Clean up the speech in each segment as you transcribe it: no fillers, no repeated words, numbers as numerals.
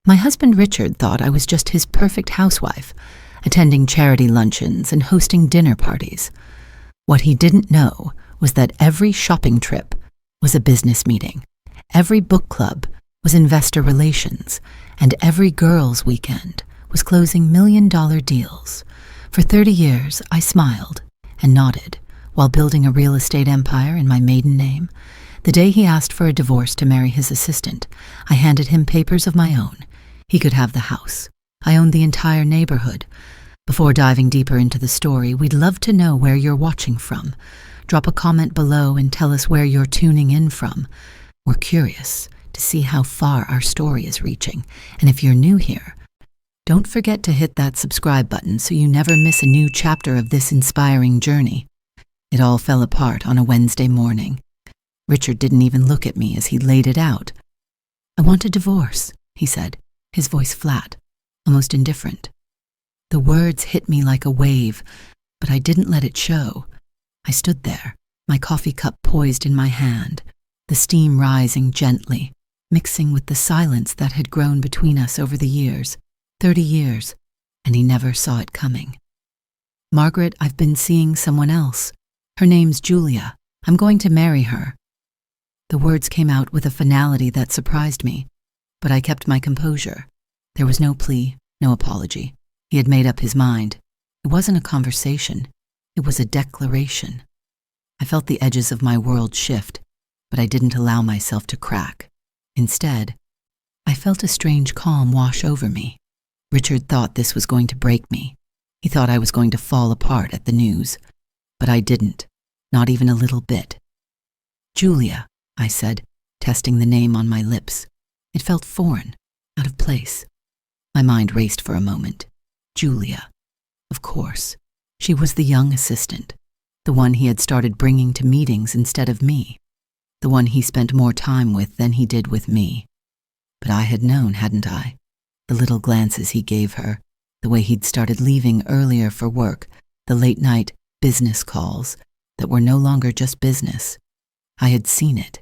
My husband Richard thought I was just his perfect housewife, attending charity luncheons and hosting dinner parties. What he didn't know was that every shopping trip was a business meeting, every book club was investor relations, and every girls' weekend was closing million-dollar deals. For 30 years, I smiled and nodded while building a real estate empire in my maiden name. The day he asked for a divorce to marry his assistant, I handed him papers of my own. He could have the house. I owned the entire neighborhood. Before diving deeper into the story, we'd love to know where you're watching from. Drop a comment below and tell us where you're tuning in from. We're curious to see how far our story is reaching. And if you're new here, don't forget to hit that subscribe button so you never miss a new chapter of this inspiring journey. It all fell apart on a Wednesday morning. Richard didn't even look at me as he laid it out. "I want a divorce," he said, his voice flat, almost indifferent. The words hit me like a wave, but I didn't let it show. I stood there, my coffee cup poised in my hand, the steam rising gently, mixing with the silence that had grown between us over the years, 30 years, and he never saw it coming. "Margaret, I've been seeing someone else. Her name's Julia. I'm going to marry her." The words came out with a finality that surprised me, but I kept my composure. There was no plea, no apology. He had made up his mind. It wasn't a conversation. It was a declaration. I felt the edges of my world shift, but I didn't allow myself to crack. Instead, I felt a strange calm wash over me. Richard thought this was going to break me. He thought I was going to fall apart at the news, but I didn't, not even a little bit. "Julia," I said, testing the name on my lips. It felt foreign, out of place. My mind raced for a moment. Julia. Of course. She was the young assistant, the one he had started bringing to meetings instead of me, the one he spent more time with than he did with me. But I had known, hadn't I? The little glances he gave her, the way he'd started leaving earlier for work, the late-night business calls that were no longer just business. I had seen it,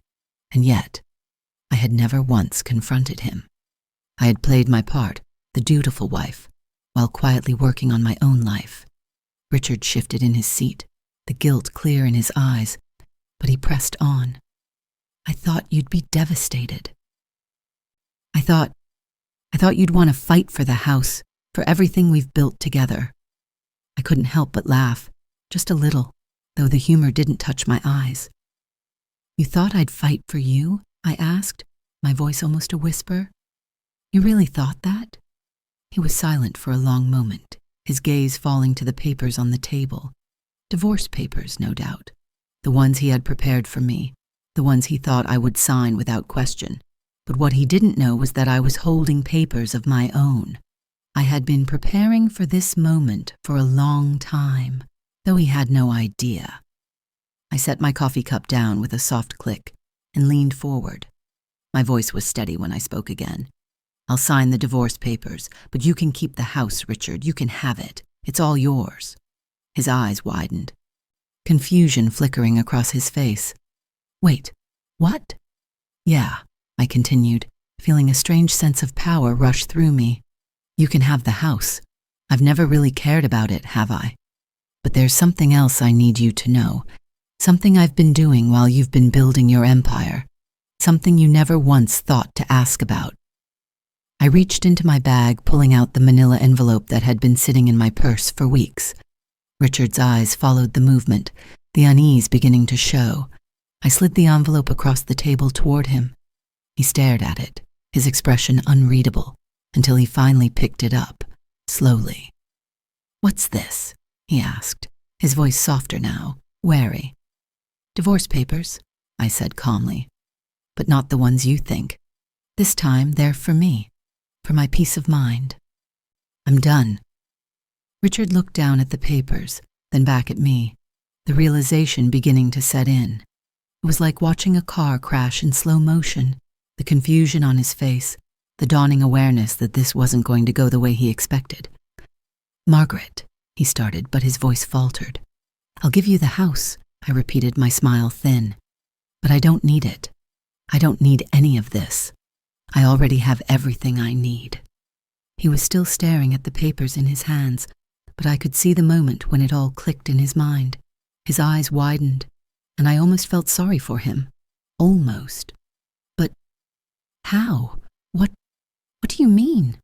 and yet I had never once confronted him. I had played my part, the dutiful wife, while quietly working on my own life. Richard shifted in his seat, the guilt clear in his eyes, but he pressed on. "I thought you'd be devastated. I thought you'd want to fight for the house, for everything we've built together." I couldn't help but laugh, just a little, though the humor didn't touch my eyes. "You thought I'd fight for you?" I asked, my voice almost a whisper. "You really thought that?" He was silent for a long moment, his gaze falling to the papers on the table. Divorce papers, no doubt. The ones he had prepared for me, the ones he thought I would sign without question. But what he didn't know was that I was holding papers of my own. I had been preparing for this moment for a long time, though he had no idea. I set my coffee cup down with a soft click and leaned forward. My voice was steady when I spoke again. "I'll sign the divorce papers, but you can keep the house, Richard. You can have it. It's all yours." His eyes widened, confusion flickering across his face. "Wait, what?" "Yeah," I continued, feeling a strange sense of power rush through me. "You can have the house. I've never really cared about it, have I? But there's something else I need you to know. Something I've been doing while you've been building your empire. Something you never once thought to ask about." I reached into my bag, pulling out the manila envelope that had been sitting in my purse for weeks. Richard's eyes followed the movement, the unease beginning to show. I slid the envelope across the table toward him. He stared at it, his expression unreadable, until he finally picked it up, slowly. "What's this?" he asked, his voice softer now, wary. "Divorce papers," I said calmly. "But not the ones you think. This time they're for me. For my peace of mind. I'm done." Richard looked down at the papers, then back at me, the realization beginning to set in. It was like watching a car crash in slow motion, the confusion on his face, the dawning awareness that this wasn't going to go the way he expected. "Margaret," he started, but his voice faltered. "I'll give you the house," I repeated, my smile thin. "But I don't need it. I don't need any of this. I already have everything I need." He was still staring at the papers in his hands, but I could see the moment when it all clicked in his mind. His eyes widened, and I almost felt sorry for him. Almost. "But how? What do you mean?"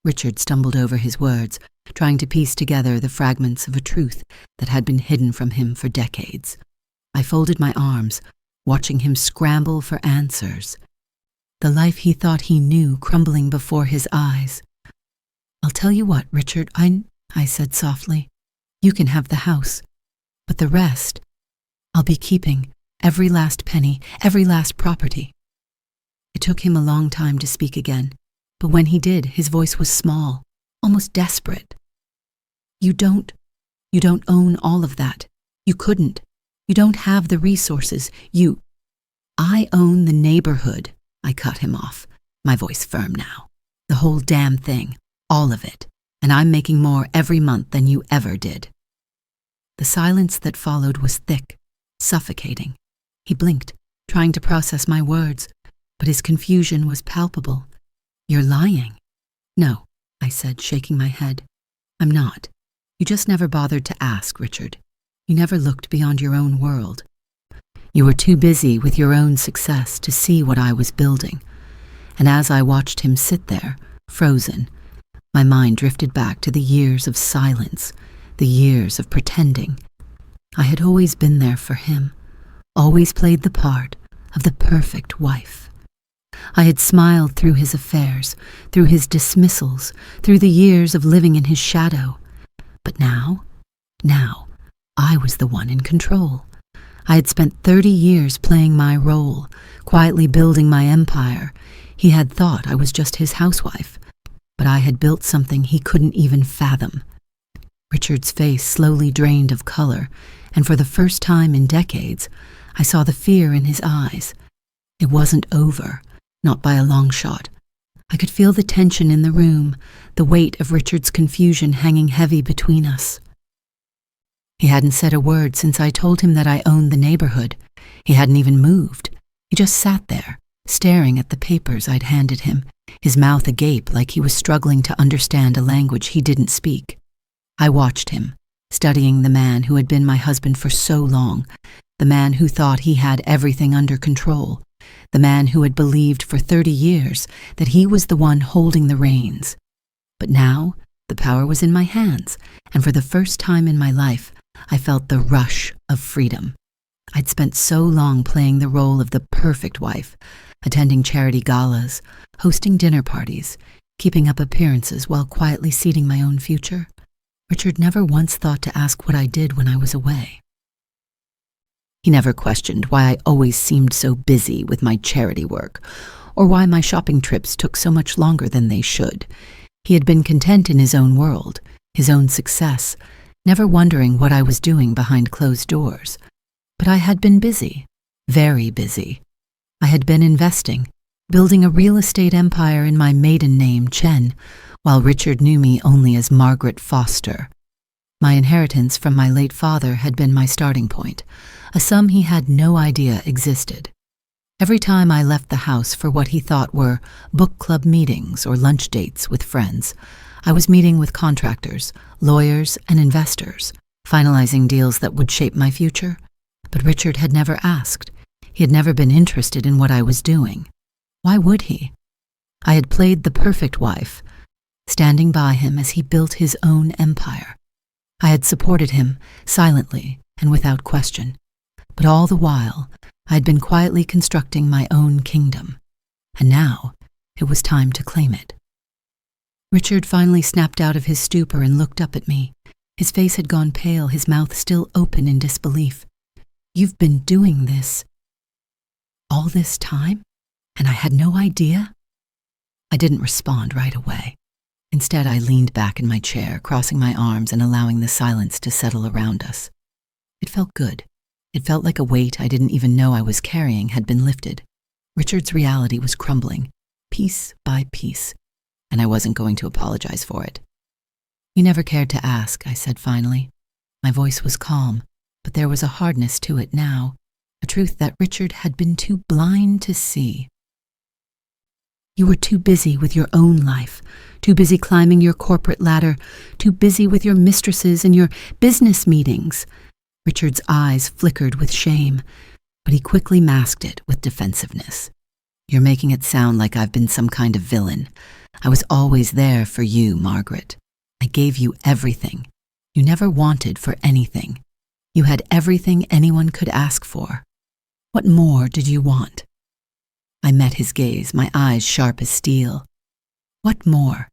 Richard stumbled over his words, trying to piece together the fragments of a truth that had been hidden from him for decades. I folded my arms, watching him scramble for answers. The life he thought he knew crumbling before his eyes. "I'll tell you what, Richard, I said softly. "You can have the house, but the rest, I'll be keeping every last penny, every last property." It took him a long time to speak again, but when he did, his voice was small, almost desperate. You don't own all of that. You couldn't. You don't have the resources. I own the neighborhood." I cut him off, my voice firm now. "The whole damn thing, all of it, and I'm making more every month than you ever did." The silence that followed was thick, suffocating. He blinked, trying to process my words, but his confusion was palpable. "You're lying." "No," I said, shaking my head. "I'm not. You just never bothered to ask, Richard. You never looked beyond your own world. You were too busy with your own success to see what I was building." And as I watched him sit there, frozen, my mind drifted back to the years of silence, the years of pretending. I had always been there for him, always played the part of the perfect wife. I had smiled through his affairs, through his dismissals, through the years of living in his shadow. But now, I was the one in control. I had spent 30 years playing my role, quietly building my empire. He had thought I was just his housewife, but I had built something he couldn't even fathom. Richard's face slowly drained of color, and for the first time in decades, I saw the fear in his eyes. It wasn't over, not by a long shot. I could feel the tension in the room, the weight of Richard's confusion hanging heavy between us. He hadn't said a word since I told him that I owned the neighborhood. He hadn't even moved. He just sat there, staring at the papers I'd handed him, his mouth agape like he was struggling to understand a language he didn't speak. I watched him, studying the man who had been my husband for so long, the man who thought he had everything under control, the man who had believed for 30 years that he was the one holding the reins. But now, the power was in my hands, and for the first time in my life, I felt the rush of freedom. I'd spent so long playing the role of the perfect wife, attending charity galas, hosting dinner parties, keeping up appearances while quietly seeding my own future. Richard never once thought to ask what I did when I was away. He never questioned why I always seemed so busy with my charity work, or why my shopping trips took so much longer than they should. He had been content in his own world, his own success, never wondering what I was doing behind closed doors. But I had been busy, very busy. I had been investing, building a real estate empire in my maiden name, Chen, while Richard knew me only as Margaret Foster. My inheritance from my late father had been my starting point, a sum he had no idea existed. Every time I left the house for what he thought were book club meetings or lunch dates with friends, I was meeting with contractors, lawyers, and investors, finalizing deals that would shape my future. But Richard had never asked. He had never been interested in what I was doing. Why would he? I had played the perfect wife, standing by him as he built his own empire. I had supported him, silently and without question. But all the while, I had been quietly constructing my own kingdom. And now, it was time to claim it. Richard finally snapped out of his stupor and looked up at me. His face had gone pale, his mouth still open in disbelief. "You've been doing this all this time, and I had no idea?" I didn't respond right away. Instead, I leaned back in my chair, crossing my arms and allowing the silence to settle around us. It felt good. It felt like a weight I didn't even know I was carrying had been lifted. Richard's reality was crumbling, piece by piece, and I wasn't going to apologize for it. "You never cared to ask," I said finally. My voice was calm, but there was a hardness to it now, a truth that Richard had been too blind to see. You were too busy with your own life, too busy climbing your corporate ladder, too busy with your mistresses and your business meetings. Richard's eyes flickered with shame, but he quickly masked it with defensiveness. You're making it sound like I've been some kind of villain. I was always there for you, Margaret. I gave you everything. You never wanted for anything. You had everything anyone could ask for. What more did you want? I met his gaze, my eyes sharp as steel. What more?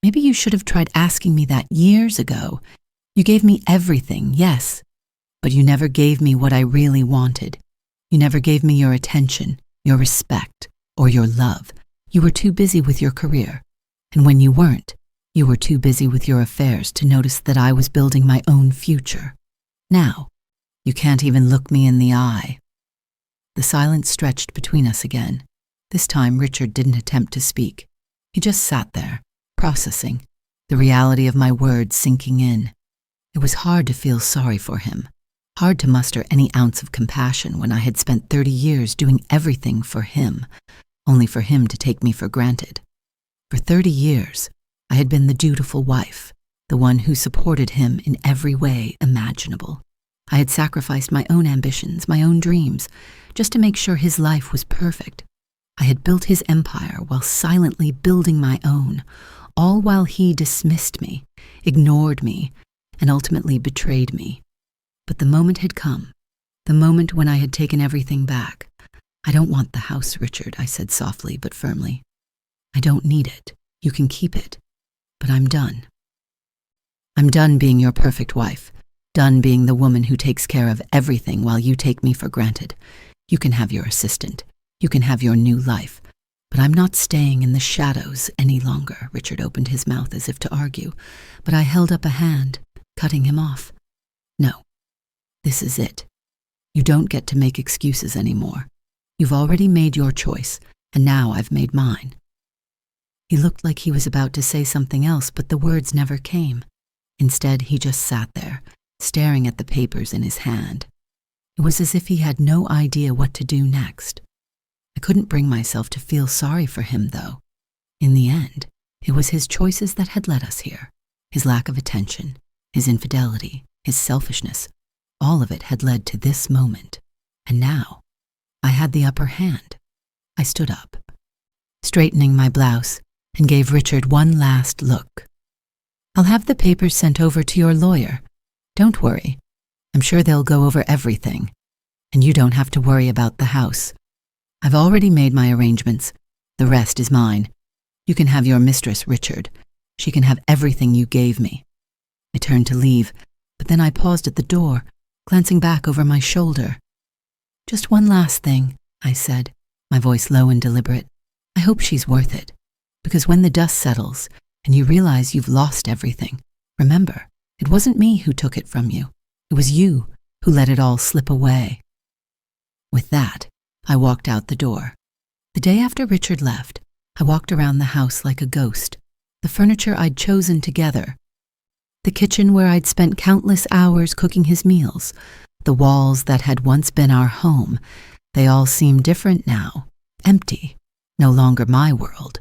Maybe you should have tried asking me that years ago. You gave me everything, yes, but you never gave me what I really wanted. You never gave me your attention, your respect, or your love. You were too busy with your career. And when you weren't, you were too busy with your affairs to notice that I was building my own future. Now, you can't even look me in the eye. The silence stretched between us again. This time, Richard didn't attempt to speak. He just sat there, processing, the reality of my words sinking in. It was hard to feel sorry for him, hard to muster any ounce of compassion when I had spent 30 years doing everything for him, only for him to take me for granted. For 30 years, I had been the dutiful wife, the one who supported him in every way imaginable. I had sacrificed my own ambitions, my own dreams, just to make sure his life was perfect. I had built his empire while silently building my own, all while he dismissed me, ignored me, and ultimately betrayed me. But the moment had come, the moment when I had taken everything back. I don't want the house, Richard, I said softly but firmly. I don't need it. You can keep it. But I'm done. I'm done being your perfect wife, done being the woman who takes care of everything while you take me for granted. You can have your assistant. You can have your new life. But I'm not staying in the shadows any longer. Richard opened his mouth as if to argue, but I held up a hand, cutting him off. No, this is it. You don't get to make excuses anymore. You've already made your choice, and now I've made mine. He looked like he was about to say something else, but the words never came. Instead, he just sat there, staring at the papers in his hand. It was as if he had no idea what to do next. I couldn't bring myself to feel sorry for him, though. In the end, it was his choices that had led us here. His lack of attention, his infidelity, his selfishness, all of it had led to this moment. And now, I had the upper hand. I stood up, straightening my blouse, and gave Richard one last look. I'll have the papers sent over to your lawyer. Don't worry. I'm sure they'll go over everything. And you don't have to worry about the house. I've already made my arrangements. The rest is mine. You can have your mistress, Richard. She can have everything you gave me. I turned to leave, but then I paused at the door, glancing back over my shoulder. Just one last thing, I said, my voice low and deliberate. I hope she's worth it. Because when the dust settles and you realize you've lost everything, remember, it wasn't me who took it from you. It was you who let it all slip away. With that, I walked out the door. The day after Richard left, I walked around the house like a ghost. The furniture I'd chosen together, the kitchen where I'd spent countless hours cooking his meals, the walls that had once been our home, they all seemed different now, empty, no longer my world.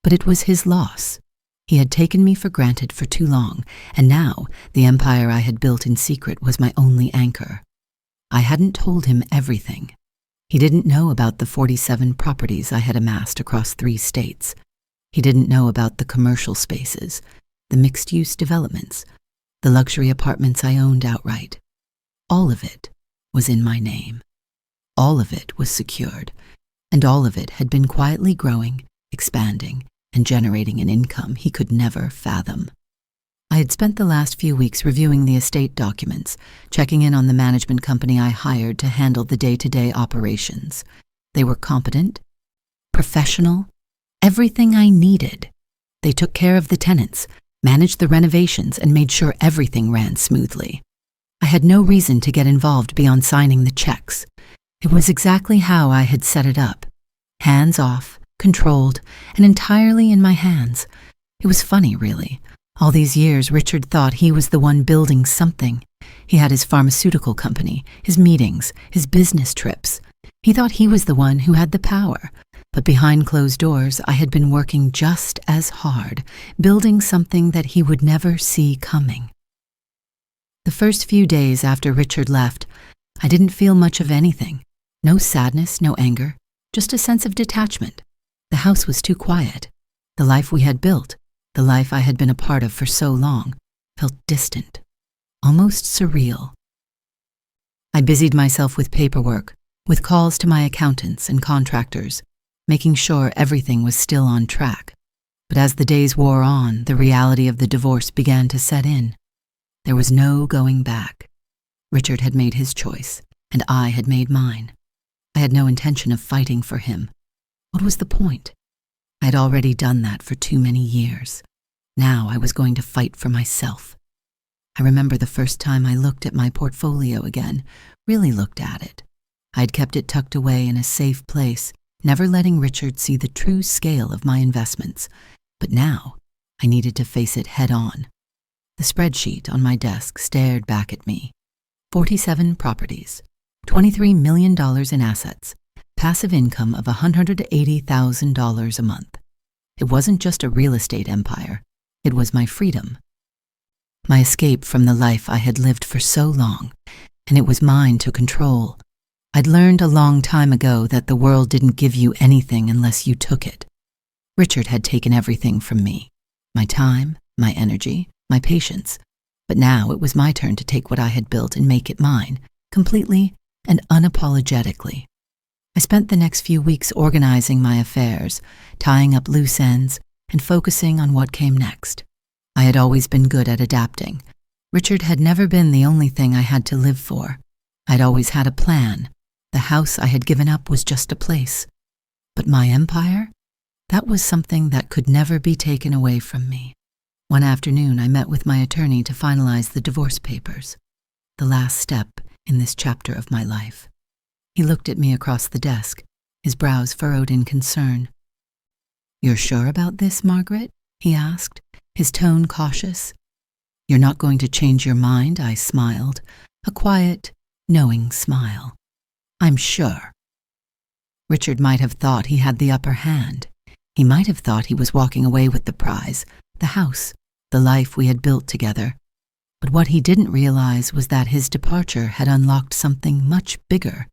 But it was his loss. He had taken me for granted for too long, and now the empire I had built in secret was my only anchor. I hadn't told him everything. He didn't know about the 47 properties I had amassed across 3 states. He didn't know about the commercial spaces, the mixed-use developments, the luxury apartments I owned outright. All of it was in my name. All of it was secured, and all of it had been quietly growing, expanding, and generating an income he could never fathom. I had spent the last few weeks reviewing the estate documents, checking in on the management company I hired to handle the day-to-day operations. They were competent, professional, everything I needed. They took care of the tenants, managed the renovations, and made sure everything ran smoothly. I had no reason to get involved beyond signing the checks. It was exactly how I had set it up. Hands off, controlled, and entirely in my hands. It was funny, really. All these years, Richard thought he was the one building something. He had his pharmaceutical company, his meetings, his business trips. He thought he was the one who had the power. But behind closed doors, I had been working just as hard, building something that he would never see coming. The first few days after Richard left, I didn't feel much of anything. No sadness, no anger, just a sense of detachment. The house was too quiet. The life we had built, the life I had been a part of for so long, felt distant, almost surreal. I busied myself with paperwork, with calls to my accountants and contractors, making sure everything was still on track. But as the days wore on, the reality of the divorce began to set in. There was no going back. Richard had made his choice, and I had made mine. I had no intention of fighting for him. What was the point? I had already done that for too many years. Now I was going to fight for myself. I remember the first time I looked at my portfolio again, really looked at it. I had kept it tucked away in a safe place, never letting Richard see the true scale of my investments. But now, I needed to face it head on. The spreadsheet on my desk stared back at me. 47 properties, $23 million in assets, passive income of $180,000 a month. It wasn't just a real estate empire. It was my freedom. My escape from the life I had lived for so long, and it was mine to control. I'd learned a long time ago that the world didn't give you anything unless you took it. Richard had taken everything from me, my time, my energy, my patience, but now it was my turn to take what I had built and make it mine, completely and unapologetically. I spent the next few weeks organizing my affairs, tying up loose ends, and focusing on what came next. I had always been good at adapting. Richard had never been the only thing I had to live for. I'd always had a plan. The house I had given up was just a place. But my empire? That was something that could never be taken away from me. One afternoon, I met with my attorney to finalize the divorce papers, the last step in this chapter of my life. He looked at me across the desk, his brows furrowed in concern. "You're sure about this, Margaret?" he asked, his tone cautious. "You're not going to change your mind?" I smiled, a quiet, knowing smile. "I'm sure." Richard might have thought he had the upper hand. He might have thought he was walking away with the prize, the house, the life we had built together. But what he didn't realize was that his departure had unlocked something much bigger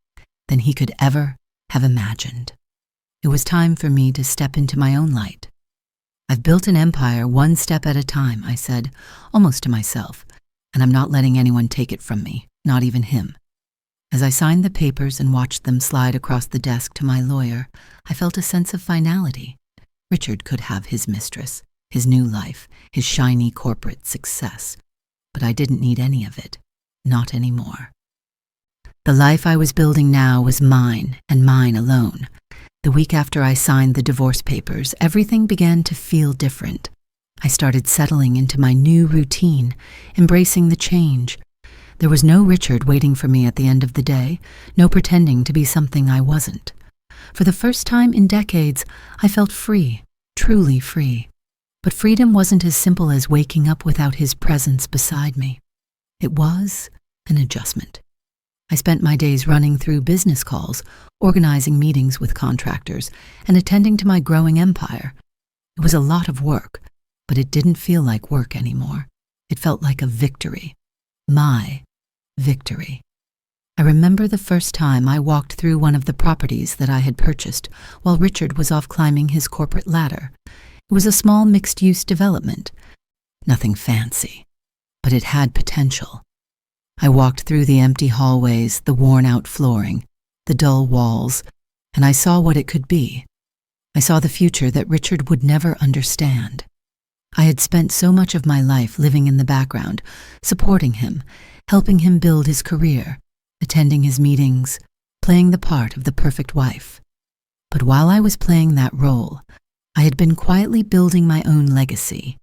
than he could ever have imagined. It was time for me to step into my own light. "I've built an empire one step at a time," I said, almost to myself, "and I'm not letting anyone take it from me, not even him." As I signed the papers and watched them slide across the desk to my lawyer, I felt a sense of finality. Richard could have his mistress, his new life, his shiny corporate success. But I didn't need any of it, not anymore. The life I was building now was mine and mine alone. The week after I signed the divorce papers, everything began to feel different. I started settling into my new routine, embracing the change. There was no Richard waiting for me at the end of the day, no pretending to be something I wasn't. For the first time in decades, I felt free, truly free. But freedom wasn't as simple as waking up without his presence beside me. It was an adjustment. I spent my days running through business calls, organizing meetings with contractors, and attending to my growing empire. It was a lot of work, but it didn't feel like work anymore. It felt like a victory. My victory. I remember the first time I walked through one of the properties that I had purchased while Richard was off climbing his corporate ladder. It was a small mixed-use development. Nothing fancy, but it had potential. I walked through the empty hallways, the worn-out flooring, the dull walls, and I saw what it could be. I saw the future that Richard would never understand. I had spent so much of my life living in the background, supporting him, helping him build his career, attending his meetings, playing the part of the perfect wife. But while I was playing that role, I had been quietly building my own legacy.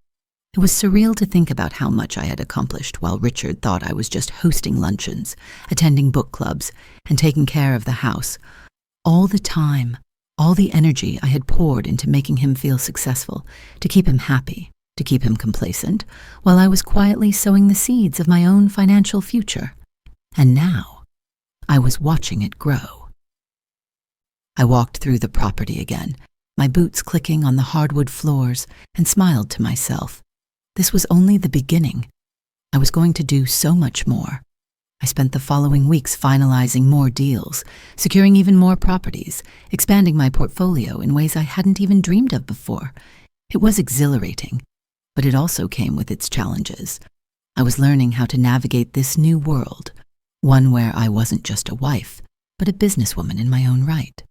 It was surreal to think about how much I had accomplished while Richard thought I was just hosting luncheons, attending book clubs, and taking care of the house. All the time, all the energy I had poured into making him feel successful, to keep him happy, to keep him complacent, while I was quietly sowing the seeds of my own financial future. And now, I was watching it grow. I walked through the property again, my boots clicking on the hardwood floors, and smiled to myself. This was only the beginning. I was going to do so much more. I spent the following weeks finalizing more deals, securing even more properties, expanding my portfolio in ways I hadn't even dreamed of before. It was exhilarating, but it also came with its challenges. I was learning how to navigate this new world, one where I wasn't just a wife, but a businesswoman in my own right.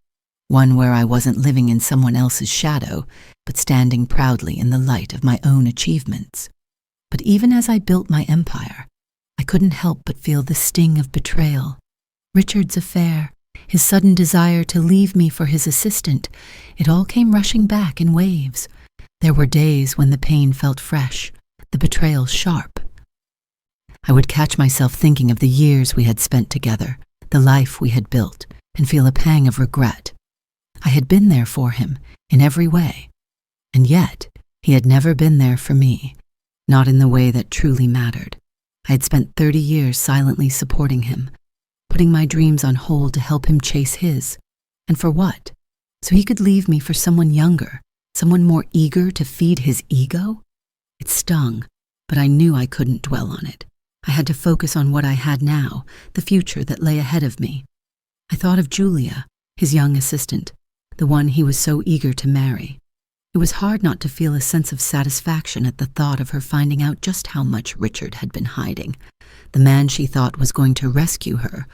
One where I wasn't living in someone else's shadow, but standing proudly in the light of my own achievements. But even as I built my empire, I couldn't help but feel the sting of betrayal. Richard's affair, his sudden desire to leave me for his assistant, it all came rushing back in waves. There were days when the pain felt fresh, the betrayal sharp. I would catch myself thinking of the years we had spent together, the life we had built, and feel a pang of regret. I had been there for him in every way, and yet he had never been there for me, not in the way that truly mattered. I had spent 30 years silently supporting him, putting my dreams on hold to help him chase his. And for what? So he could leave me for someone younger, someone more eager to feed his ego? It stung, but I knew I couldn't dwell on it. I had to focus on what I had now, the future that lay ahead of me. I thought of Julia, his young assistant, the one he was so eager to marry. It was hard not to feel a sense of satisfaction at the thought of her finding out just how much Richard had been hiding. The man she thought was going to rescue her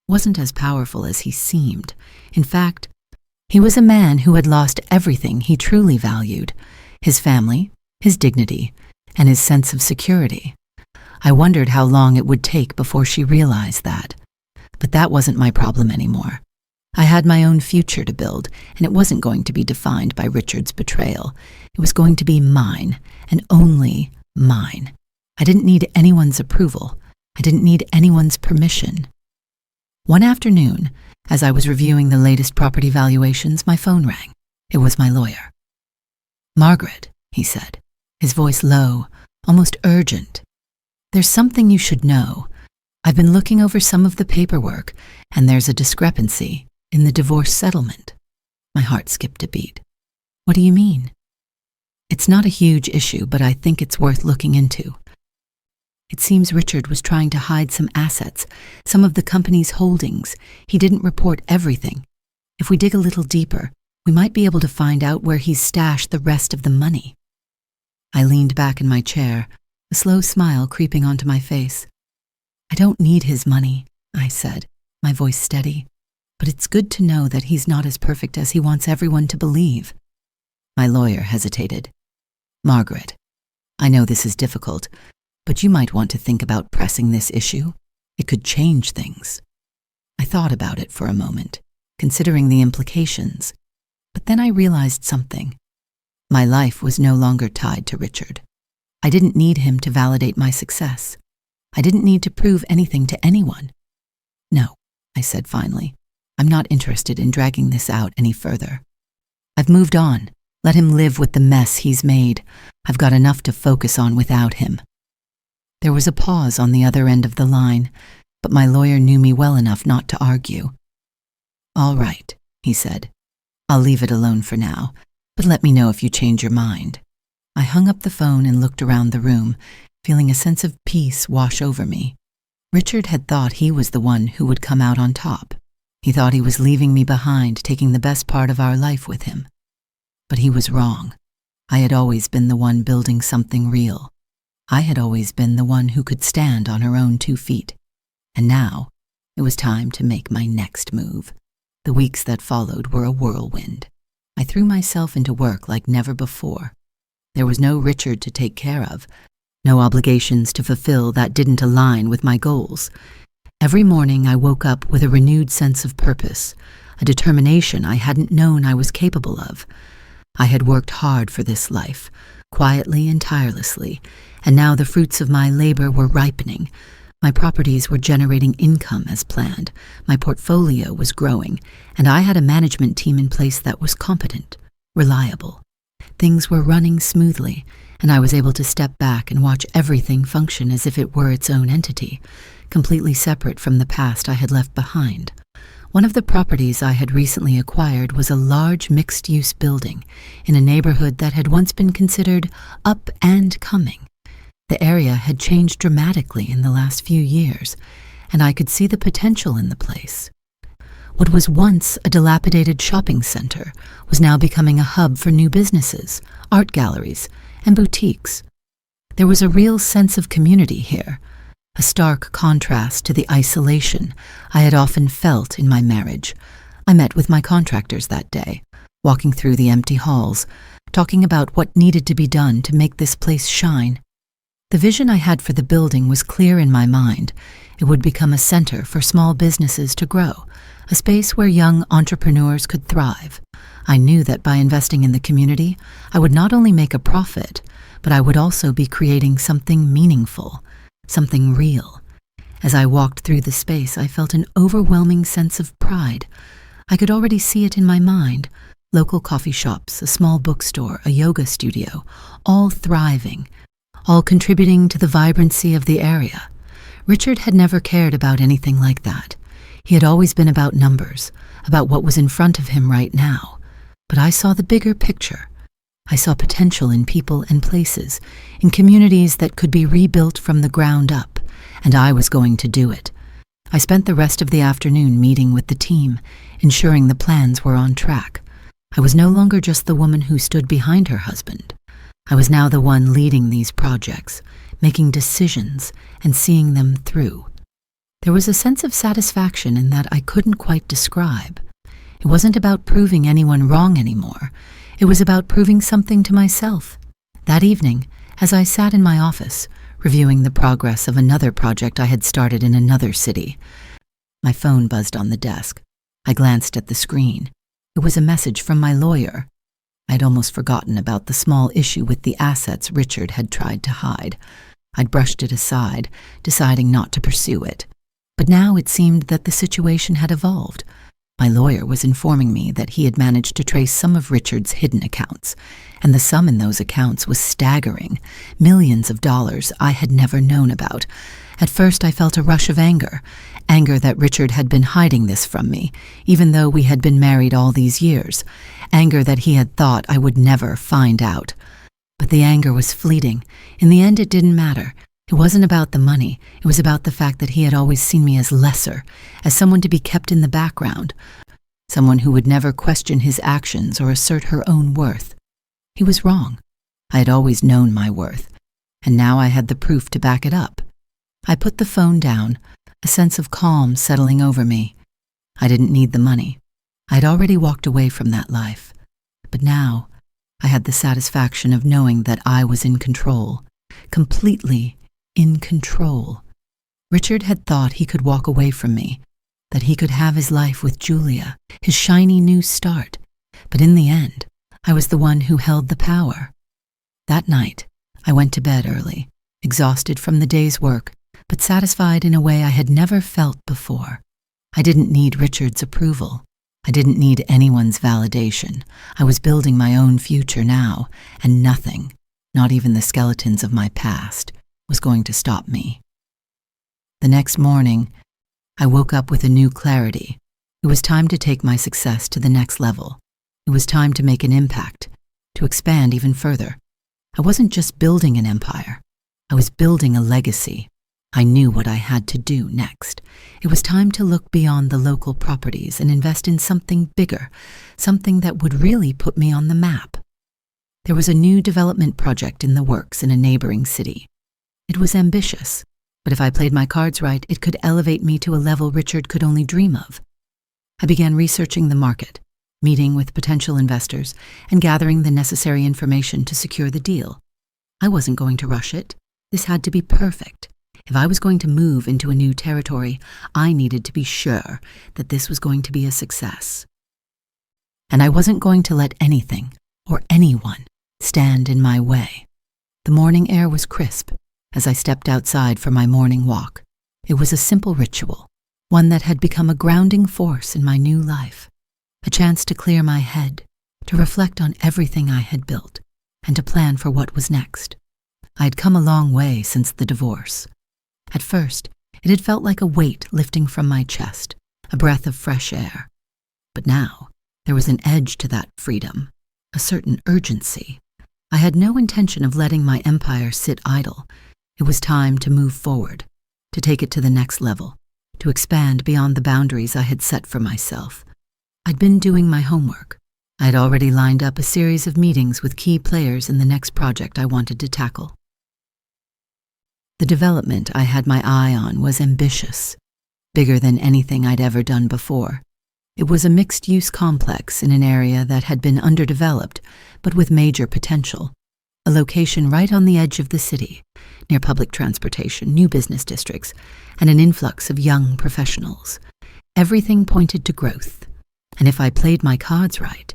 wasn't as powerful as he seemed. In fact, he was a man who had lost everything he truly valued: his family, his dignity, and his sense of security. I wondered how long it would take before she realized that. But that wasn't my problem anymore. I had my own future to build, and it wasn't going to be defined by Richard's betrayal. It was going to be mine, and only mine. I didn't need anyone's approval. I didn't need anyone's permission. One afternoon, as I was reviewing the latest property valuations, my phone rang. It was my lawyer. "Margaret," he said, his voice low, almost urgent. "There's something you should know. I've been looking over some of the paperwork, and there's a discrepancy in the divorce settlement." My heart skipped a beat. "What do you mean?" "It's not a huge issue, but I think it's worth looking into. It seems Richard was trying to hide some assets, some of the company's holdings. He didn't report everything. If we dig a little deeper, we might be able to find out where he's stashed the rest of the money." I leaned back in my chair, a slow smile creeping onto my face. "I don't need his money," I said, my voice steady. "But it's good to know that he's not as perfect as he wants everyone to believe." My lawyer hesitated. "Margaret, I know this is difficult, but you might want to think about pressing this issue. It could change things." I thought about it for a moment, considering the implications. But then I realized something. My life was no longer tied to Richard. I didn't need him to validate my success. I didn't need to prove anything to anyone. "No," I said finally. "I'm not interested in dragging this out any further. I've moved on. Let him live with the mess he's made. I've got enough to focus on without him." There was a pause on the other end of the line, but my lawyer knew me well enough not to argue. "All right," he said. "I'll leave it alone for now, but let me know if you change your mind." I hung up the phone and looked around the room, feeling a sense of peace wash over me. Richard had thought he was the one who would come out on top. He thought he was leaving me behind, taking the best part of our life with him. But he was wrong. I had always been the one building something real. I had always been the one who could stand on her own 2 feet. And now, it was time to make my next move. The weeks that followed were a whirlwind. I threw myself into work like never before. There was no Richard to take care of, no obligations to fulfill that didn't align with my goals. Every morning I woke up with a renewed sense of purpose, a determination I hadn't known I was capable of. I had worked hard for this life, quietly and tirelessly, and now the fruits of my labor were ripening. My properties were generating income as planned, my portfolio was growing, and I had a management team in place that was competent, reliable. Things were running smoothly, and I was able to step back and watch everything function as if it were its own entity, completely separate from the past I had left behind. One of the properties I had recently acquired was a large mixed-use building in a neighborhood that had once been considered up and coming. The area had changed dramatically in the last few years, and I could see the potential in the place. What was once a dilapidated shopping center was now becoming a hub for new businesses, art galleries, and boutiques. There was a real sense of community here, a stark contrast to the isolation I had often felt in my marriage. I met with my contractors that day, walking through the empty halls, talking about what needed to be done to make this place shine. The vision I had for the building was clear in my mind. It would become a center for small businesses to grow, a space where young entrepreneurs could thrive. I knew that by investing in the community, I would not only make a profit, but I would also be creating something meaningful, something real. As I walked through the space, I felt an overwhelming sense of pride. I could already see it in my mind. Local coffee shops, a small bookstore, a yoga studio, all thriving, all contributing to the vibrancy of the area. Richard had never cared about anything like that. He had always been about numbers, about what was in front of him right now. But I saw the bigger picture. I saw potential in people and places, in communities that could be rebuilt from the ground up, and I was going to do it. I spent the rest of the afternoon meeting with the team, ensuring the plans were on track. I was no longer just the woman who stood behind her husband. I was now the one leading these projects, making decisions, and seeing them through. There was a sense of satisfaction in that I couldn't quite describe. It wasn't about proving anyone wrong anymore. It was about proving something to myself. That evening, as I sat in my office, reviewing the progress of another project I had started in another city, my phone buzzed on the desk. I glanced at the screen. It was a message from my lawyer. I'd almost forgotten about the small issue with the assets Richard had tried to hide. I'd brushed it aside, deciding not to pursue it. But now it seemed that the situation had evolved. My lawyer was informing me that he had managed to trace some of Richard's hidden accounts, and the sum in those accounts was staggering, millions of dollars I had never known about. At first I felt a rush of anger that Richard had been hiding this from me, even though we had been married all these years, anger that he had thought I would never find out. But the anger was fleeting. In the end, it didn't matter. It wasn't about the money. It was about the fact that he had always seen me as lesser, as someone to be kept in the background, someone who would never question his actions or assert her own worth. He was wrong. I had always known my worth, and now I had the proof to back it up. I put the phone down, a sense of calm settling over me. I didn't need the money. I had already walked away from that life. But now, I had the satisfaction of knowing that I was in control, completely in control. Richard had thought he could walk away from me, that he could have his life with Julia, his shiny new start. But in the end, I was the one who held the power. That night, I went to bed early, exhausted from the day's work, but satisfied in a way I had never felt before. I didn't need Richard's approval. I didn't need anyone's validation. I was building my own future now, and nothing, not even the skeletons of my past, was going to stop me. The next morning, I woke up with a new clarity. It was time to take my success to the next level. It was time to make an impact, to expand even further. I wasn't just building an empire. I was building a legacy. I knew what I had to do next. It was time to look beyond the local properties and invest in something bigger, something that would really put me on the map. There was a new development project in the works in a neighboring city. It was ambitious, but if I played my cards right, it could elevate me to a level Richard could only dream of. I began researching the market, meeting with potential investors, and gathering the necessary information to secure the deal. I wasn't going to rush it. This had to be perfect. If I was going to move into a new territory, I needed to be sure that this was going to be a success. And I wasn't going to let anything or anyone stand in my way. The morning air was crisp as I stepped outside for my morning walk. It was a simple ritual, one that had become a grounding force in my new life, a chance to clear my head, to reflect on everything I had built, and to plan for what was next. I had come a long way since the divorce. At first, it had felt like a weight lifting from my chest, a breath of fresh air. But now, there was an edge to that freedom, a certain urgency. I had no intention of letting my empire sit idle. It was time to move forward, to take it to the next level, to expand beyond the boundaries I had set for myself. I'd been doing my homework. I had already lined up a series of meetings with key players in the next project I wanted to tackle. The development I had my eye on was ambitious, bigger than anything I'd ever done before. It was a mixed-use complex in an area that had been underdeveloped, but with major potential. A location right on the edge of the city, near public transportation, new business districts, and an influx of young professionals. Everything pointed to growth, and if I played my cards right,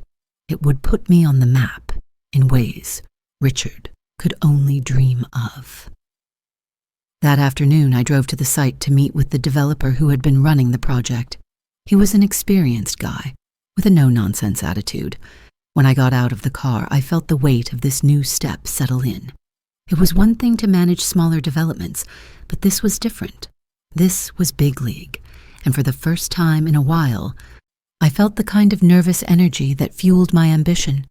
it would put me on the map in ways Richard could only dream of. That afternoon, I drove to the site to meet with the developer who had been running the project. He was an experienced guy, with a no-nonsense attitude. When I got out of the car, I felt the weight of this new step settle in. It was one thing to manage smaller developments, but this was different. This was big league, and for the first time in a while, I felt the kind of nervous energy that fueled my ambition.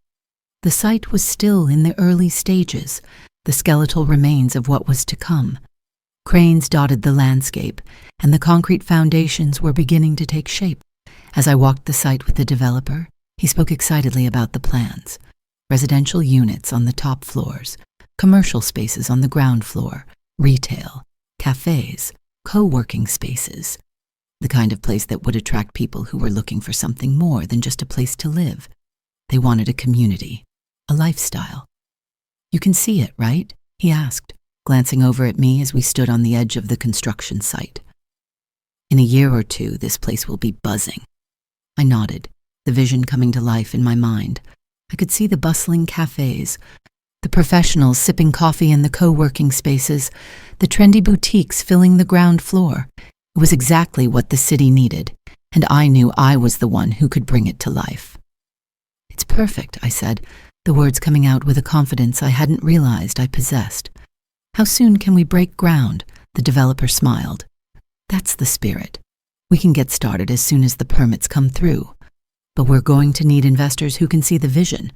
The site was still in the early stages, the skeletal remains of what was to come. Cranes dotted the landscape, and the concrete foundations were beginning to take shape. As I walked the site with the developer, he spoke excitedly about the plans. Residential units on the top floors, commercial spaces on the ground floor, retail, cafes, co-working spaces. The kind of place that would attract people who were looking for something more than just a place to live. They wanted a community, a lifestyle. "You can see it, right?" he asked, glancing over at me as we stood on the edge of the construction site. "In a year or two, this place will be buzzing." I nodded, the vision coming to life in my mind. I could see the bustling cafes, the professionals sipping coffee in the co-working spaces, the trendy boutiques filling the ground floor. It was exactly what the city needed, and I knew I was the one who could bring it to life. "It's perfect," I said, the words coming out with a confidence I hadn't realized I possessed. "How soon can we break ground?" The developer smiled. "That's the spirit. We can get started as soon as the permits come through. But we're going to need investors who can see the vision.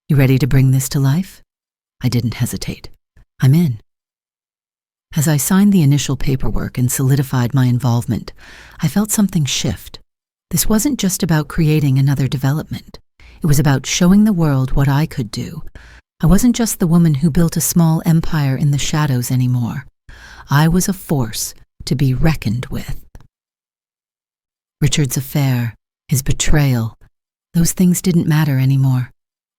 You ready to bring this to life?" I didn't hesitate. "I'm in." As I signed the initial paperwork and solidified my involvement, I felt something shift. This wasn't just about creating another development. It was about showing the world what I could do. I wasn't just the woman who built a small empire in the shadows anymore. I was a force to be reckoned with. Richard's affair, his betrayal, those things didn't matter anymore.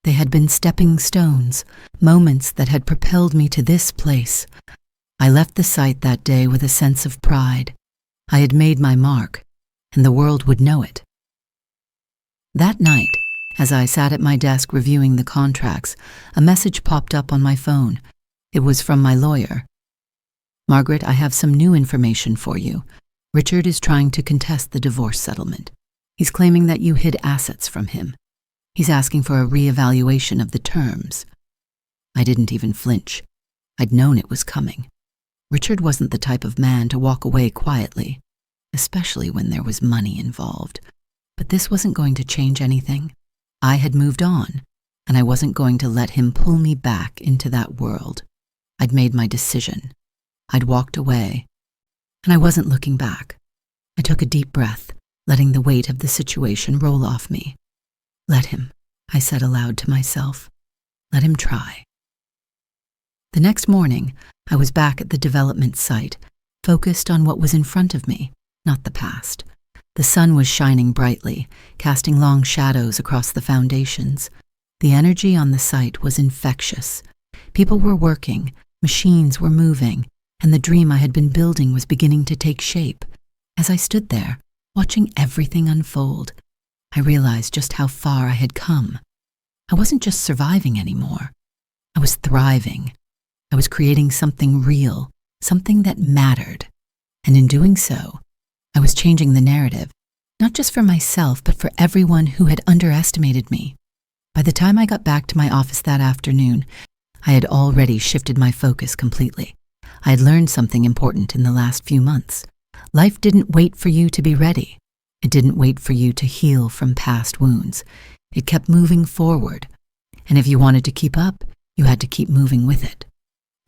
They had been stepping stones, moments that had propelled me to this place. I left the site that day with a sense of pride. I had made my mark, and the world would know it. That night, as I sat at my desk reviewing the contracts, a message popped up on my phone. It was from my lawyer. "Margaret, I have some new information for you. Richard is trying to contest the divorce settlement. He's claiming that you hid assets from him. He's asking for a reevaluation of the terms." I didn't even flinch. I'd known it was coming. Richard wasn't the type of man to walk away quietly, especially when there was money involved. But this wasn't going to change anything. I had moved on, and I wasn't going to let him pull me back into that world. I'd made my decision. I'd walked away, and I wasn't looking back. I took a deep breath, letting the weight of the situation roll off me. "Let him," I said aloud to myself. "Let him try." The next morning, I was back at the development site, focused on what was in front of me, not the past. The sun was shining brightly, casting long shadows across the foundations. The energy on the site was infectious. People were working, machines were moving, and the dream I had been building was beginning to take shape. As I stood there, watching everything unfold, I realized just how far I had come. I wasn't just surviving anymore. I was thriving. I was creating something real, something that mattered. And in doing so, I was changing the narrative, not just for myself, but for everyone who had underestimated me. By the time I got back to my office that afternoon, I had already shifted my focus completely. I had learned something important in the last few months. Life didn't wait for you to be ready. It didn't wait for you to heal from past wounds. It kept moving forward. And if you wanted to keep up, you had to keep moving with it.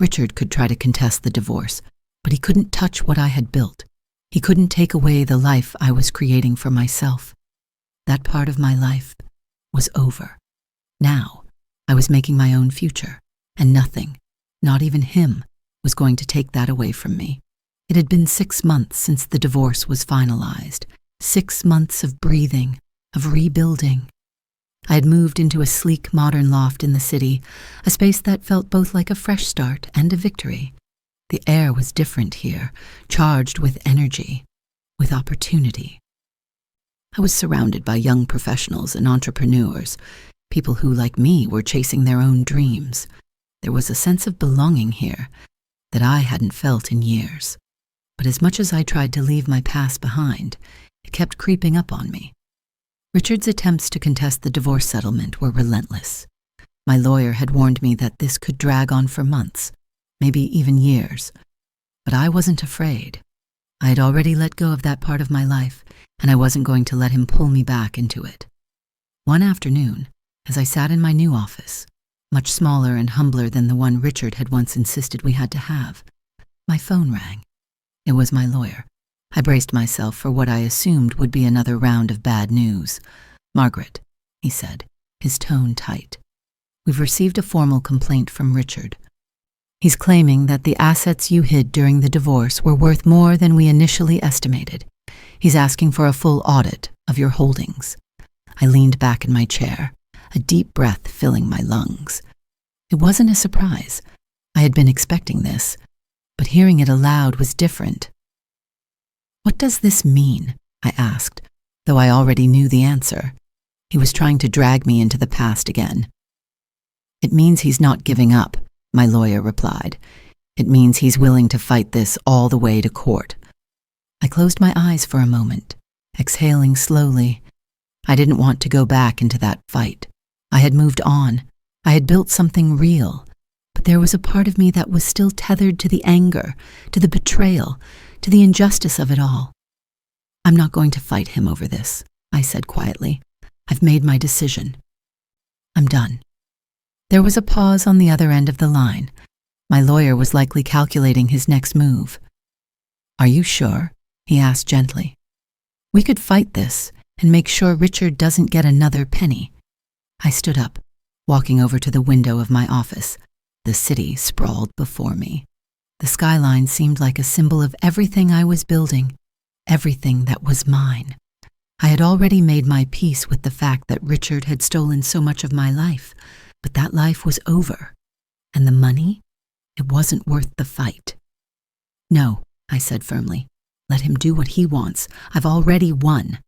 Richard could try to contest the divorce, but he couldn't touch what I had built. He couldn't take away the life I was creating for myself. That part of my life was over. Now, I was making my own future, and nothing, not even him, was going to take that away from me. It had been 6 months since the divorce was finalized. 6 months of breathing, of rebuilding. I had moved into a sleek, modern loft in the city, a space that felt both like a fresh start and a victory. The air was different here, charged with energy, with opportunity. I was surrounded by young professionals and entrepreneurs, people who, like me, were chasing their own dreams. There was a sense of belonging here that I hadn't felt in years. But as much as I tried to leave my past behind, it kept creeping up on me. Richard's attempts to contest the divorce settlement were relentless. My lawyer had warned me that this could drag on for months, maybe even years. But I wasn't afraid. I had already let go of that part of my life, and I wasn't going to let him pull me back into it. One afternoon, as I sat in my new office, much smaller and humbler than the one Richard had once insisted we had to have, my phone rang. It was my lawyer. I braced myself for what I assumed would be another round of bad news. "Margaret," he said, his tone tight. "We've received a formal complaint from Richard. He's claiming that the assets you hid during the divorce were worth more than we initially estimated. He's asking for a full audit of your holdings." I leaned back in my chair, a deep breath filling my lungs. It wasn't a surprise. I had been expecting this, but hearing it aloud was different. "What does this mean?" I asked, though I already knew the answer. He was trying to drag me into the past again. "It means he's not giving up," my lawyer replied. "It means he's willing to fight this all the way to court." I closed my eyes for a moment, exhaling slowly. I didn't want to go back into that fight. I had moved on. I had built something real. But there was a part of me that was still tethered to the anger, to the betrayal, to the injustice of it all. "I'm not going to fight him over this," I said quietly. "I've made my decision. I'm done." There was a pause on the other end of the line. My lawyer was likely calculating his next move. "Are you sure?" he asked gently. "We could fight this and make sure Richard doesn't get another penny." I stood up, walking over to the window of my office. The city sprawled before me. The skyline seemed like a symbol of everything I was building, everything that was mine. I had already made my peace with the fact that Richard had stolen so much of my life, but that life was over. And the money? It wasn't worth the fight. "No," I said firmly. "Let him do what he wants. I've already won."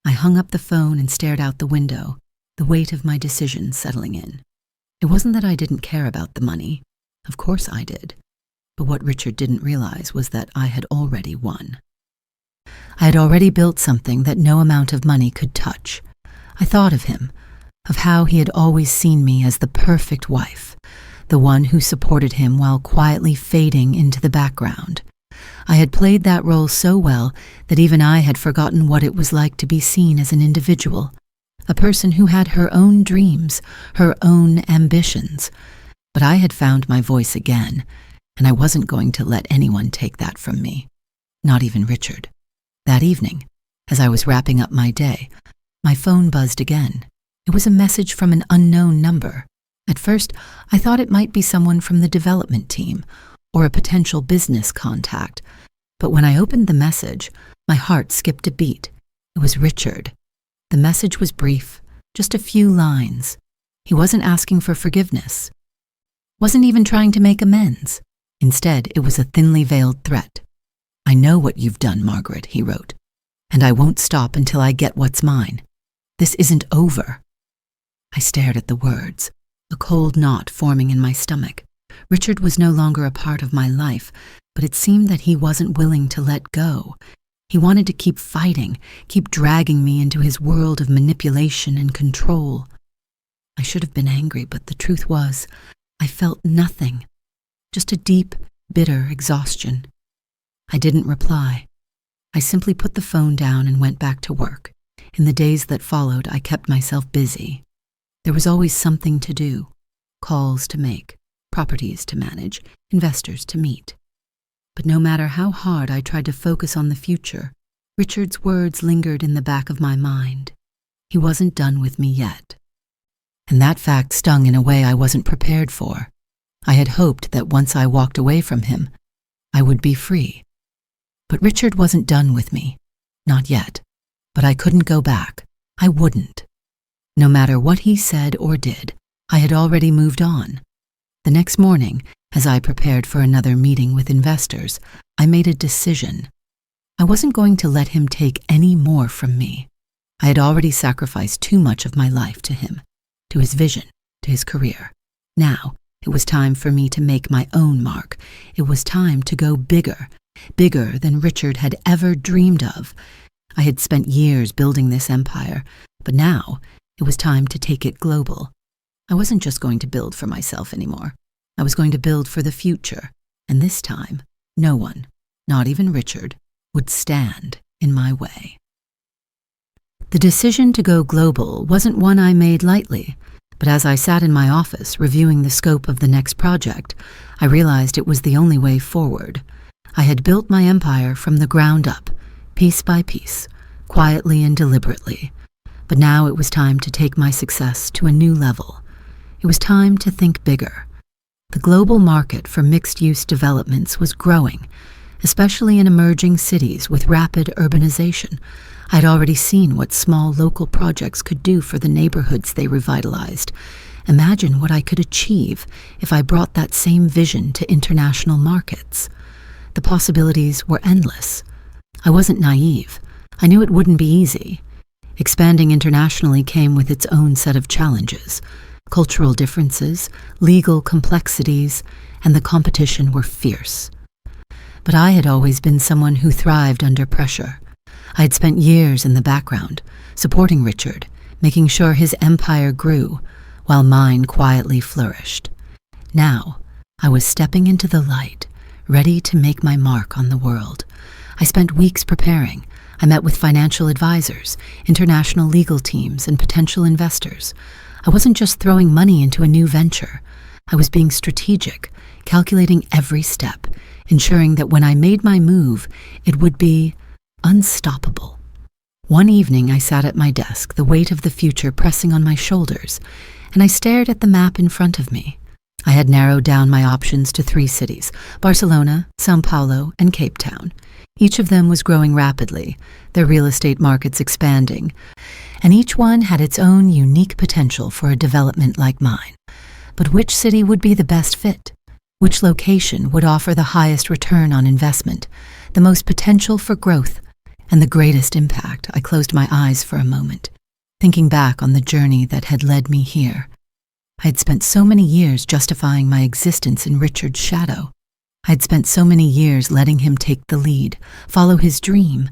I hung up the phone and stared out the window, the weight of my decision settling in. It wasn't that I didn't care about the money. Of course I did. But what Richard didn't realize was that I had already won. I had already built something that no amount of money could touch. I thought of him, of how he had always seen me as the perfect wife, the one who supported him while quietly fading into the background. I had played that role so well that even I had forgotten what it was like to be seen as an individual, a person who had her own dreams, her own ambitions. But I had found my voice again, and I wasn't going to let anyone take that from me, not even Richard. That evening, as I was wrapping up my day, my phone buzzed again. It was a message from an unknown number. At first, I thought it might be someone from the development team or a potential business contact. But when I opened the message, my heart skipped a beat. It was Richard. The message was brief, just a few lines. He wasn't asking for forgiveness, wasn't even trying to make amends. Instead, it was a thinly veiled threat. "I know what you've done, Margaret," he wrote, "and I won't stop until I get what's mine. This isn't over." I stared at the words, a cold knot forming in my stomach. Richard was no longer a part of my life, but it seemed that he wasn't willing to let go. He wanted to keep fighting, keep dragging me into his world of manipulation and control. I should have been angry, but the truth was, I felt nothing, just a deep, bitter exhaustion. I didn't reply. I simply put the phone down and went back to work. In the days that followed, I kept myself busy. There was always something to do, calls to make, properties to manage, investors to meet. But no matter how hard I tried to focus on the future, Richard's words lingered in the back of my mind. He wasn't done with me yet. And that fact stung in a way I wasn't prepared for. I had hoped that once I walked away from him, I would be free. But Richard wasn't done with me. Not yet. But I couldn't go back. I wouldn't. No matter what he said or did, I had already moved on. The next morning, as I prepared for another meeting with investors, I made a decision. I wasn't going to let him take any more from me. I had already sacrificed too much of my life to him, to his vision, to his career. Now, it was time for me to make my own mark. It was time to go bigger, bigger than Richard had ever dreamed of. I had spent years building this empire, but now it was time to take it global. I wasn't just going to build for myself anymore. I was going to build for the future, and this time, no one, not even Richard, would stand in my way. The decision to go global wasn't one I made lightly, but as I sat in my office reviewing the scope of the next project, I realized it was the only way forward. I had built my empire from the ground up, piece by piece, quietly and deliberately. But now it was time to take my success to a new level. It was time to think bigger. The global market for mixed-use developments was growing, especially in emerging cities with rapid urbanization. I'd already seen what small local projects could do for the neighborhoods they revitalized. Imagine what I could achieve if I brought that same vision to international markets. The possibilities were endless. I wasn't naive. I knew it wouldn't be easy. Expanding internationally came with its own set of challenges. Cultural differences, legal complexities, and the competition were fierce. But I had always been someone who thrived under pressure. I had spent years in the background, supporting Richard, making sure his empire grew, while mine quietly flourished. Now, I was stepping into the light, ready to make my mark on the world. I spent weeks preparing. I met with financial advisors, international legal teams, and potential investors. I wasn't just throwing money into a new venture. I was being strategic, calculating every step, ensuring that when I made my move, it would be unstoppable. One evening I sat at my desk, the weight of the future pressing on my shoulders, and I stared at the map in front of me. I had narrowed down my options to 3 cities, Barcelona, São Paulo, and Cape Town. Each of them was growing rapidly, their real estate markets expanding, and each one had its own unique potential for a development like mine. But which city would be the best fit? Which location would offer the highest return on investment, the most potential for growth, and the greatest impact? I closed my eyes for a moment, thinking back on the journey that had led me here. I had spent so many years justifying my existence in Richard's shadow. I had spent so many years letting him take the lead, follow his dream,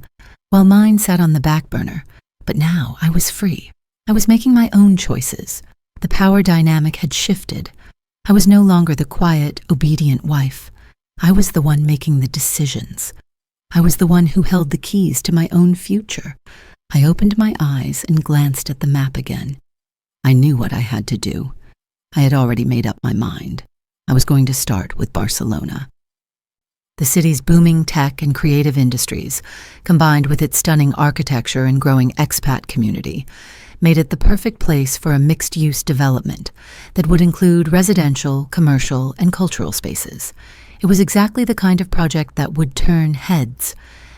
while mine sat on the back burner. But now I was free. I was making my own choices. The power dynamic had shifted. I was no longer the quiet, obedient wife. I was the one making the decisions. I was the one who held the keys to my own future. I opened my eyes and glanced at the map again. I knew what I had to do. I had already made up my mind. I was going to start with Barcelona. The city's booming tech and creative industries, combined with its stunning architecture and growing expat community, made it the perfect place for a mixed-use development that would include residential, commercial, and cultural spaces. It was exactly the kind of project that would turn heads,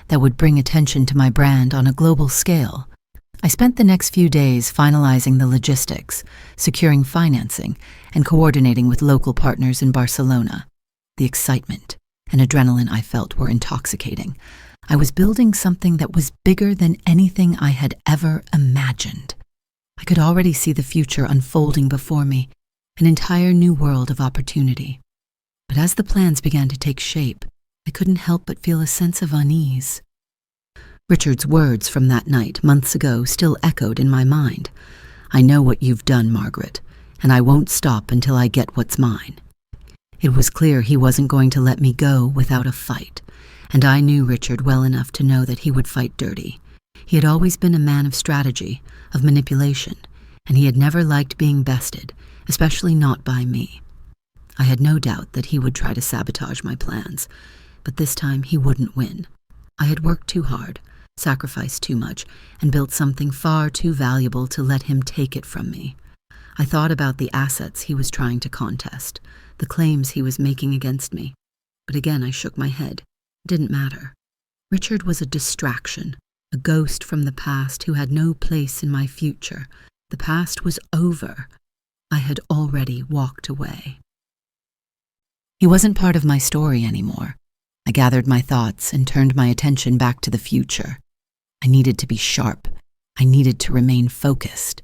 that would bring attention to my brand on a global scale. I spent the next few days finalizing the logistics, securing financing, and coordinating with local partners in Barcelona. The excitement and adrenaline I felt were intoxicating. I was building something that was bigger than anything I had ever imagined. I could already see the future unfolding before me, an entire new world of opportunity. But as the plans began to take shape, I couldn't help but feel a sense of unease. Richard's words from that night, months ago, still echoed in my mind. "I know what you've done, Margaret, and I won't stop until I get what's mine." It was clear he wasn't going to let me go without a fight, And I knew Richard well enough to know that he would fight dirty. He had always been a man of strategy, of manipulation, and he had never liked being bested, especially not by me. I had no doubt that he would try to sabotage my plans, but this time he wouldn't win. I had worked too hard, sacrificed too much, and built something far too valuable to let him take it from me. I thought about the assets he was trying to contest, the claims he was making against me. But again I shook my head. It didn't matter. Richard was a distraction, a ghost from the past who had no place in my future. The past was over. I had already walked away. He wasn't part of my story anymore. I gathered my thoughts and turned my attention back to the future. I needed to be sharp. I needed to remain focused.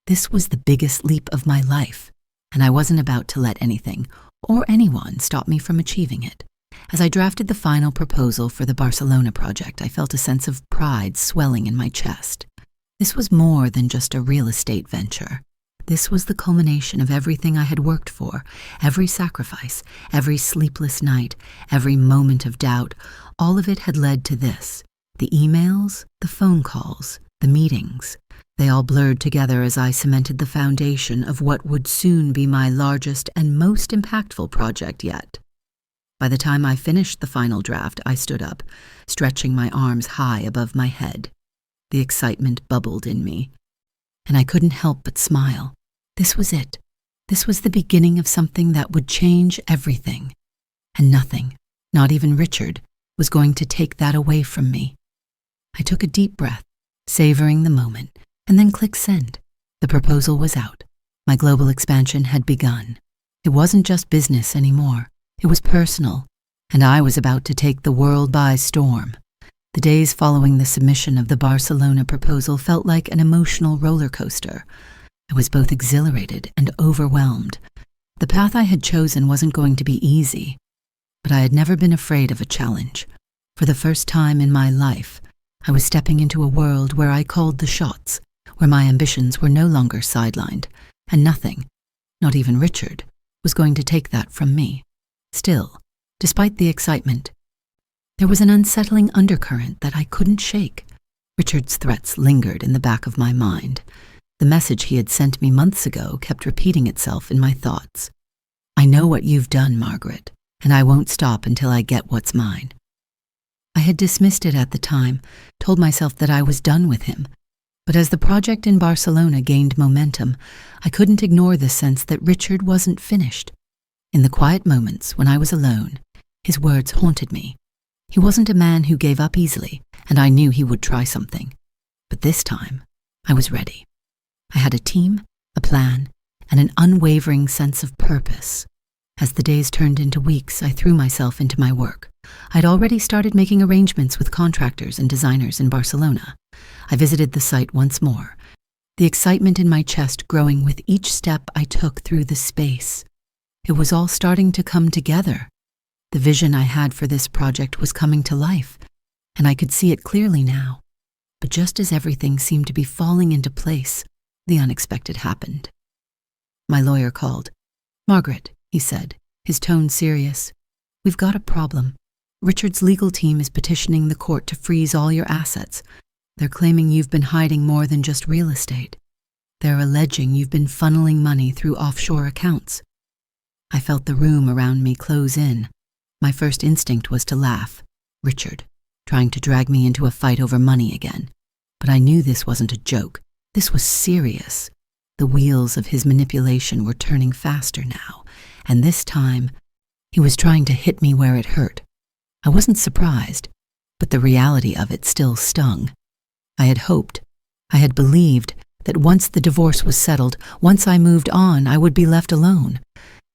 This was the biggest leap of my life, and I wasn't about to let anything or anyone stop me from achieving it. As I drafted the final proposal for the Barcelona project, I felt a sense of pride swelling in my chest. This was more than just a real estate venture. This was the culmination of everything I had worked for, every sacrifice, every sleepless night, every moment of doubt. All of it had led to this. The emails, the phone calls, the meetings. They all blurred together as I cemented the foundation of what would soon be my largest and most impactful project yet. By the time I finished the final draft, I stood up, stretching my arms high above my head. The excitement bubbled in me, and I couldn't help but smile. This was it. This was the beginning of something that would change everything. And nothing, not even Richard, was going to take that away from me. I took a deep breath, savoring the moment, and then clicked send. The proposal was out. My global expansion had begun. It wasn't just business anymore. It was personal, and I was about to take the world by storm. The days following the submission of the Barcelona proposal felt like an emotional roller coaster. I was both exhilarated and overwhelmed. The path I had chosen wasn't going to be easy, but I had never been afraid of a challenge. For the first time in my life, I was stepping into a world where I called the shots, where my ambitions were no longer sidelined, and nothing, not even Richard, was going to take that from me. Still, despite the excitement, there was an unsettling undercurrent that I couldn't shake. Richard's threats lingered in the back of my mind. The message he had sent me months ago kept repeating itself in my thoughts. I know what you've done, Margaret, and I won't stop until I get what's mine. I had dismissed it at the time, told myself that I was done with him. But as the project in Barcelona gained momentum, I couldn't ignore the sense that Richard wasn't finished. In the quiet moments when I was alone, his words haunted me. He wasn't a man who gave up easily, and I knew he would try something. But this time, I was ready. I had a team, a plan, and an unwavering sense of purpose. As the days turned into weeks, I threw myself into my work. I'd already started making arrangements with contractors and designers in Barcelona. I visited the site once more, the excitement in my chest growing with each step I took through the space. It was all starting to come together. The vision I had for this project was coming to life, and I could see it clearly now. But just as everything seemed to be falling into place, the unexpected happened. My lawyer called. "Margaret," he said, his tone serious, "we've got a problem. Richard's legal team is petitioning the court to freeze all your assets. They're claiming you've been hiding more than just real estate. They're alleging you've been funneling money through offshore accounts." I felt the room around me close in. My first instinct was to laugh. Richard, trying to drag me into a fight over money again. But I knew this wasn't a joke. This was serious. The wheels of his manipulation were turning faster now, and this time, he was trying to hit me where it hurt. I wasn't surprised, but the reality of it still stung. I had hoped, I had believed that once the divorce was settled, once I moved on, I would be left alone.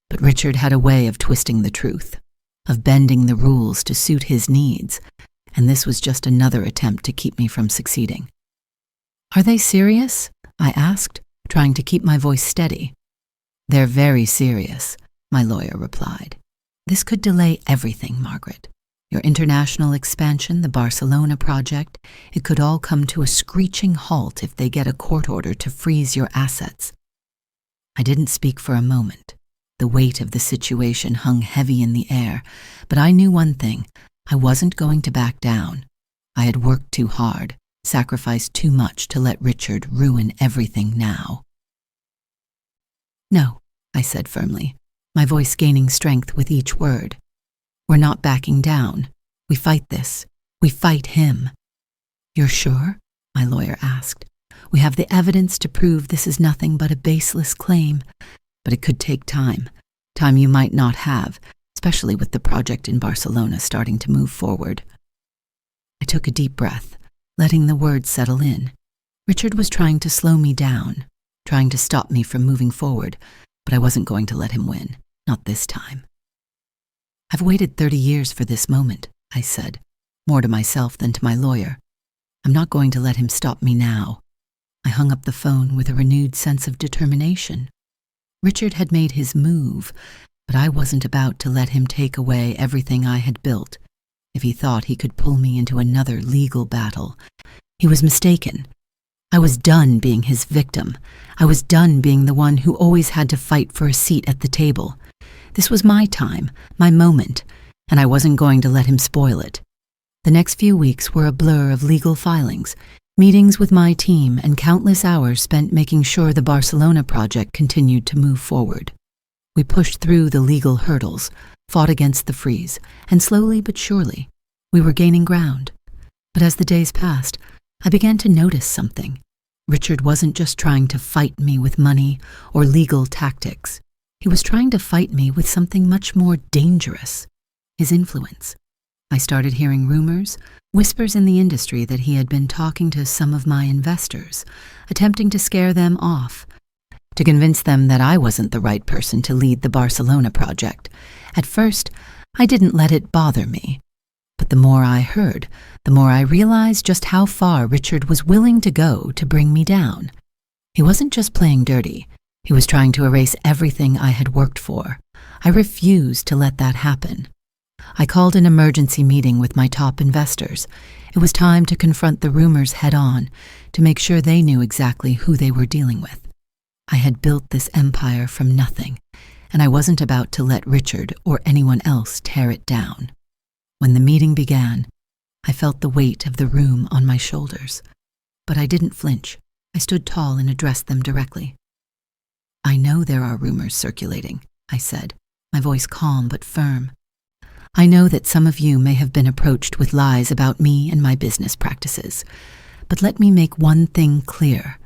But Richard had a way of twisting the truth, of bending the rules to suit his needs, and this was just another attempt to keep me from succeeding. "Are they serious?" I asked, trying to keep my voice steady. "They're very serious," my lawyer replied. "This could delay everything, Margaret. Your international expansion, the Barcelona project, it could all come to a screeching halt if they get a court order to freeze your assets." I didn't speak for a moment. The weight of the situation hung heavy in the air, but I knew one thing. I wasn't going to back down. I had worked too hard, sacrificed too much to let Richard ruin everything now. "No," I said firmly, my voice gaining strength with each word. "We're not backing down. We fight this. We fight him." "You're sure?" my lawyer asked. "We have the evidence to prove this is nothing but a baseless claim, but it could take time you might not have, especially with the project in Barcelona starting to move forward." I took a deep breath, letting the words settle in. Richard was trying to slow me down, trying to stop me from moving forward, but I wasn't going to let him win, not this time. "I've waited 30 years for this moment," I said, more to myself than to my lawyer. "I'm not going to let him stop me now." I hung up the phone with a renewed sense of determination. Richard had made his move, but I wasn't about to let him take away everything I had built. If he thought he could pull me into another legal battle, he was mistaken. I was done being his victim. I was done being the one who always had to fight for a seat at the table. This was my time, my moment, and I wasn't going to let him spoil it. The next few weeks were a blur of legal filings, meetings with my team, and countless hours spent making sure the Barcelona project continued to move forward. We pushed through the legal hurdles, fought against the freeze, and slowly but surely, we were gaining ground. But as the days passed, I began to notice something. Richard wasn't just trying to fight me with money or legal tactics. He was trying to fight me with something much more dangerous: his influence. I started hearing rumors, whispers in the industry that he had been talking to some of my investors, attempting to scare them off, to convince them that I wasn't the right person to lead the Barcelona project. At first, I didn't let it bother me. But the more I heard, the more I realized just how far Richard was willing to go to bring me down. He wasn't just playing dirty. He was trying to erase everything I had worked for. I refused to let that happen. I called an emergency meeting with my top investors. It was time to confront the rumors head-on, to make sure they knew exactly who they were dealing with. I had built this empire from nothing, and I wasn't about to let Richard or anyone else tear it down. When the meeting began, I felt the weight of the room on my shoulders, but I didn't flinch. I stood tall and addressed them directly. "I know there are rumors circulating," I said, my voice calm but firm. "I know that some of you may have been approached with lies about me and my business practices, but let me make one thing clear.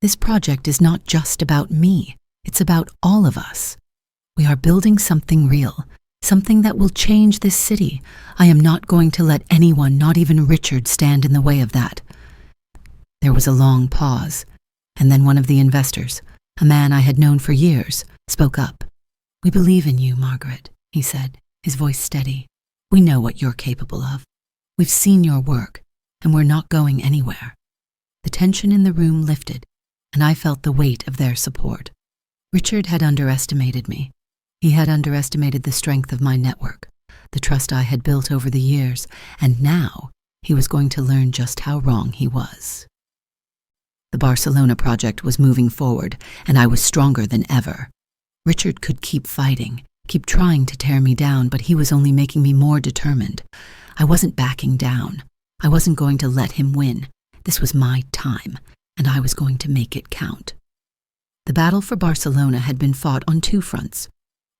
This project is not just about me. It's about all of us. We are building something real, something that will change this city. I am not going to let anyone, not even Richard, stand in the way of that." There was a long pause, and then one of the investors, a man I had known for years, spoke up. "We believe in you, Margaret," he said, his voice steady. "We know what you're capable of. We've seen your work, and we're not going anywhere." The tension in the room lifted, and I felt the weight of their support. Richard had underestimated me. He had underestimated the strength of my network, the trust I had built over the years, and now he was going to learn just how wrong he was. The Barcelona project was moving forward, and I was stronger than ever. Richard could keep fighting, keep trying to tear me down, but he was only making me more determined. I wasn't backing down. I wasn't going to let him win. This was my time, and I was going to make it count. The battle for Barcelona had been fought on two fronts.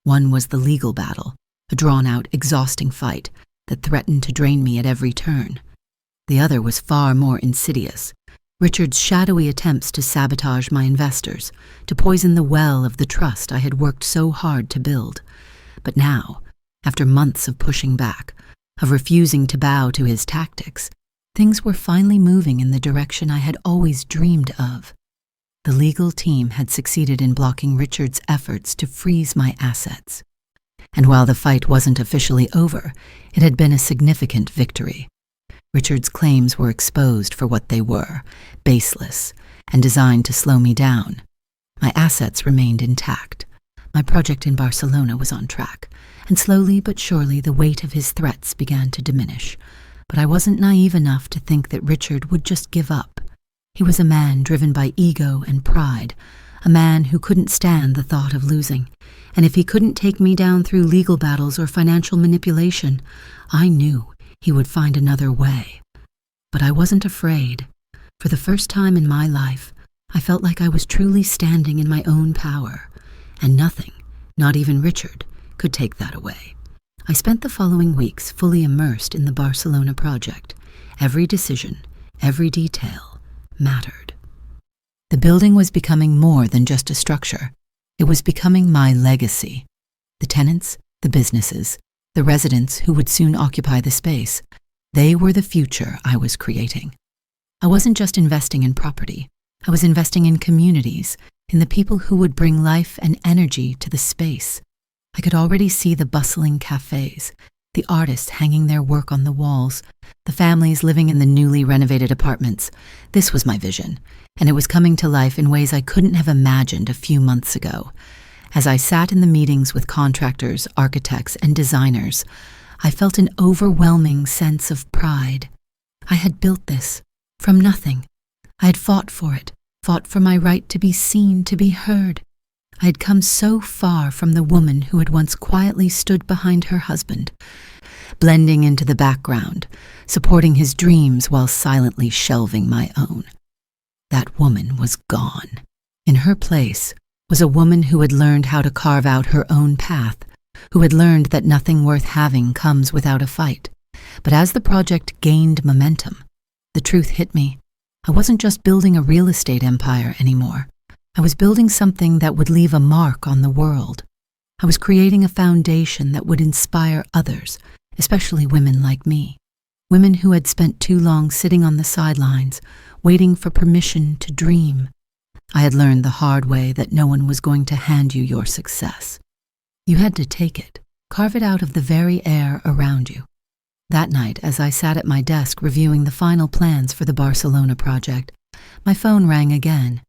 One was the legal battle, a drawn-out, exhausting fight that threatened to drain me at every turn. The other was far more insidious: Richard's shadowy attempts to sabotage my investors, to poison the well of the trust I had worked so hard to build. But now, after months of pushing back, of refusing to bow to his tactics, things were finally moving in the direction I had always dreamed of. The legal team had succeeded in blocking Richard's efforts to freeze my assets. And while the fight wasn't officially over, it had been a significant victory. Richard's claims were exposed for what they were, baseless, and designed to slow me down. My assets remained intact. My project in Barcelona was on track, and slowly but surely the weight of his threats began to diminish. But I wasn't naive enough to think that Richard would just give up. He was a man driven by ego and pride, a man who couldn't stand the thought of losing. And if he couldn't take me down through legal battles or financial manipulation, I knew He would find another way. But I wasn't afraid. For the first time in my life, I felt like I was truly standing in my own power, and nothing, not even Richard, could take that away. I spent the following weeks fully immersed in the Barcelona project. Every decision, every detail mattered. The building was becoming more than just a structure. It was becoming my legacy. The tenants, the businesses, the residents who would soon occupy the space, they were the future I was creating. I wasn't just investing in property. I was investing in communities, in the people who would bring life and energy to the space. I could already see the bustling cafes, the artists hanging their work on the walls, the families living in the newly renovated apartments. This was my vision, and it was coming to life in ways I couldn't have imagined a few months ago. As I sat in the meetings with contractors, architects, and designers, I felt an overwhelming sense of pride. I had built this from nothing. I had fought for it, fought for my right to be seen, to be heard. I had come so far from the woman who had once quietly stood behind her husband, blending into the background, supporting his dreams while silently shelving my own. That woman was gone. In her place was a woman who had learned how to carve out her own path, who had learned that nothing worth having comes without a fight. But as the project gained momentum, the truth hit me. I wasn't just building a real estate empire anymore. I was building something that would leave a mark on the world. I was creating a foundation that would inspire others, especially women like me, women who had spent too long sitting on the sidelines, waiting for permission to dream. I had learned the hard way that no one was going to hand you your success. You had to take it, carve it out of the very air around you. That night, as I sat at my desk reviewing the final plans for the Barcelona project, my phone rang again.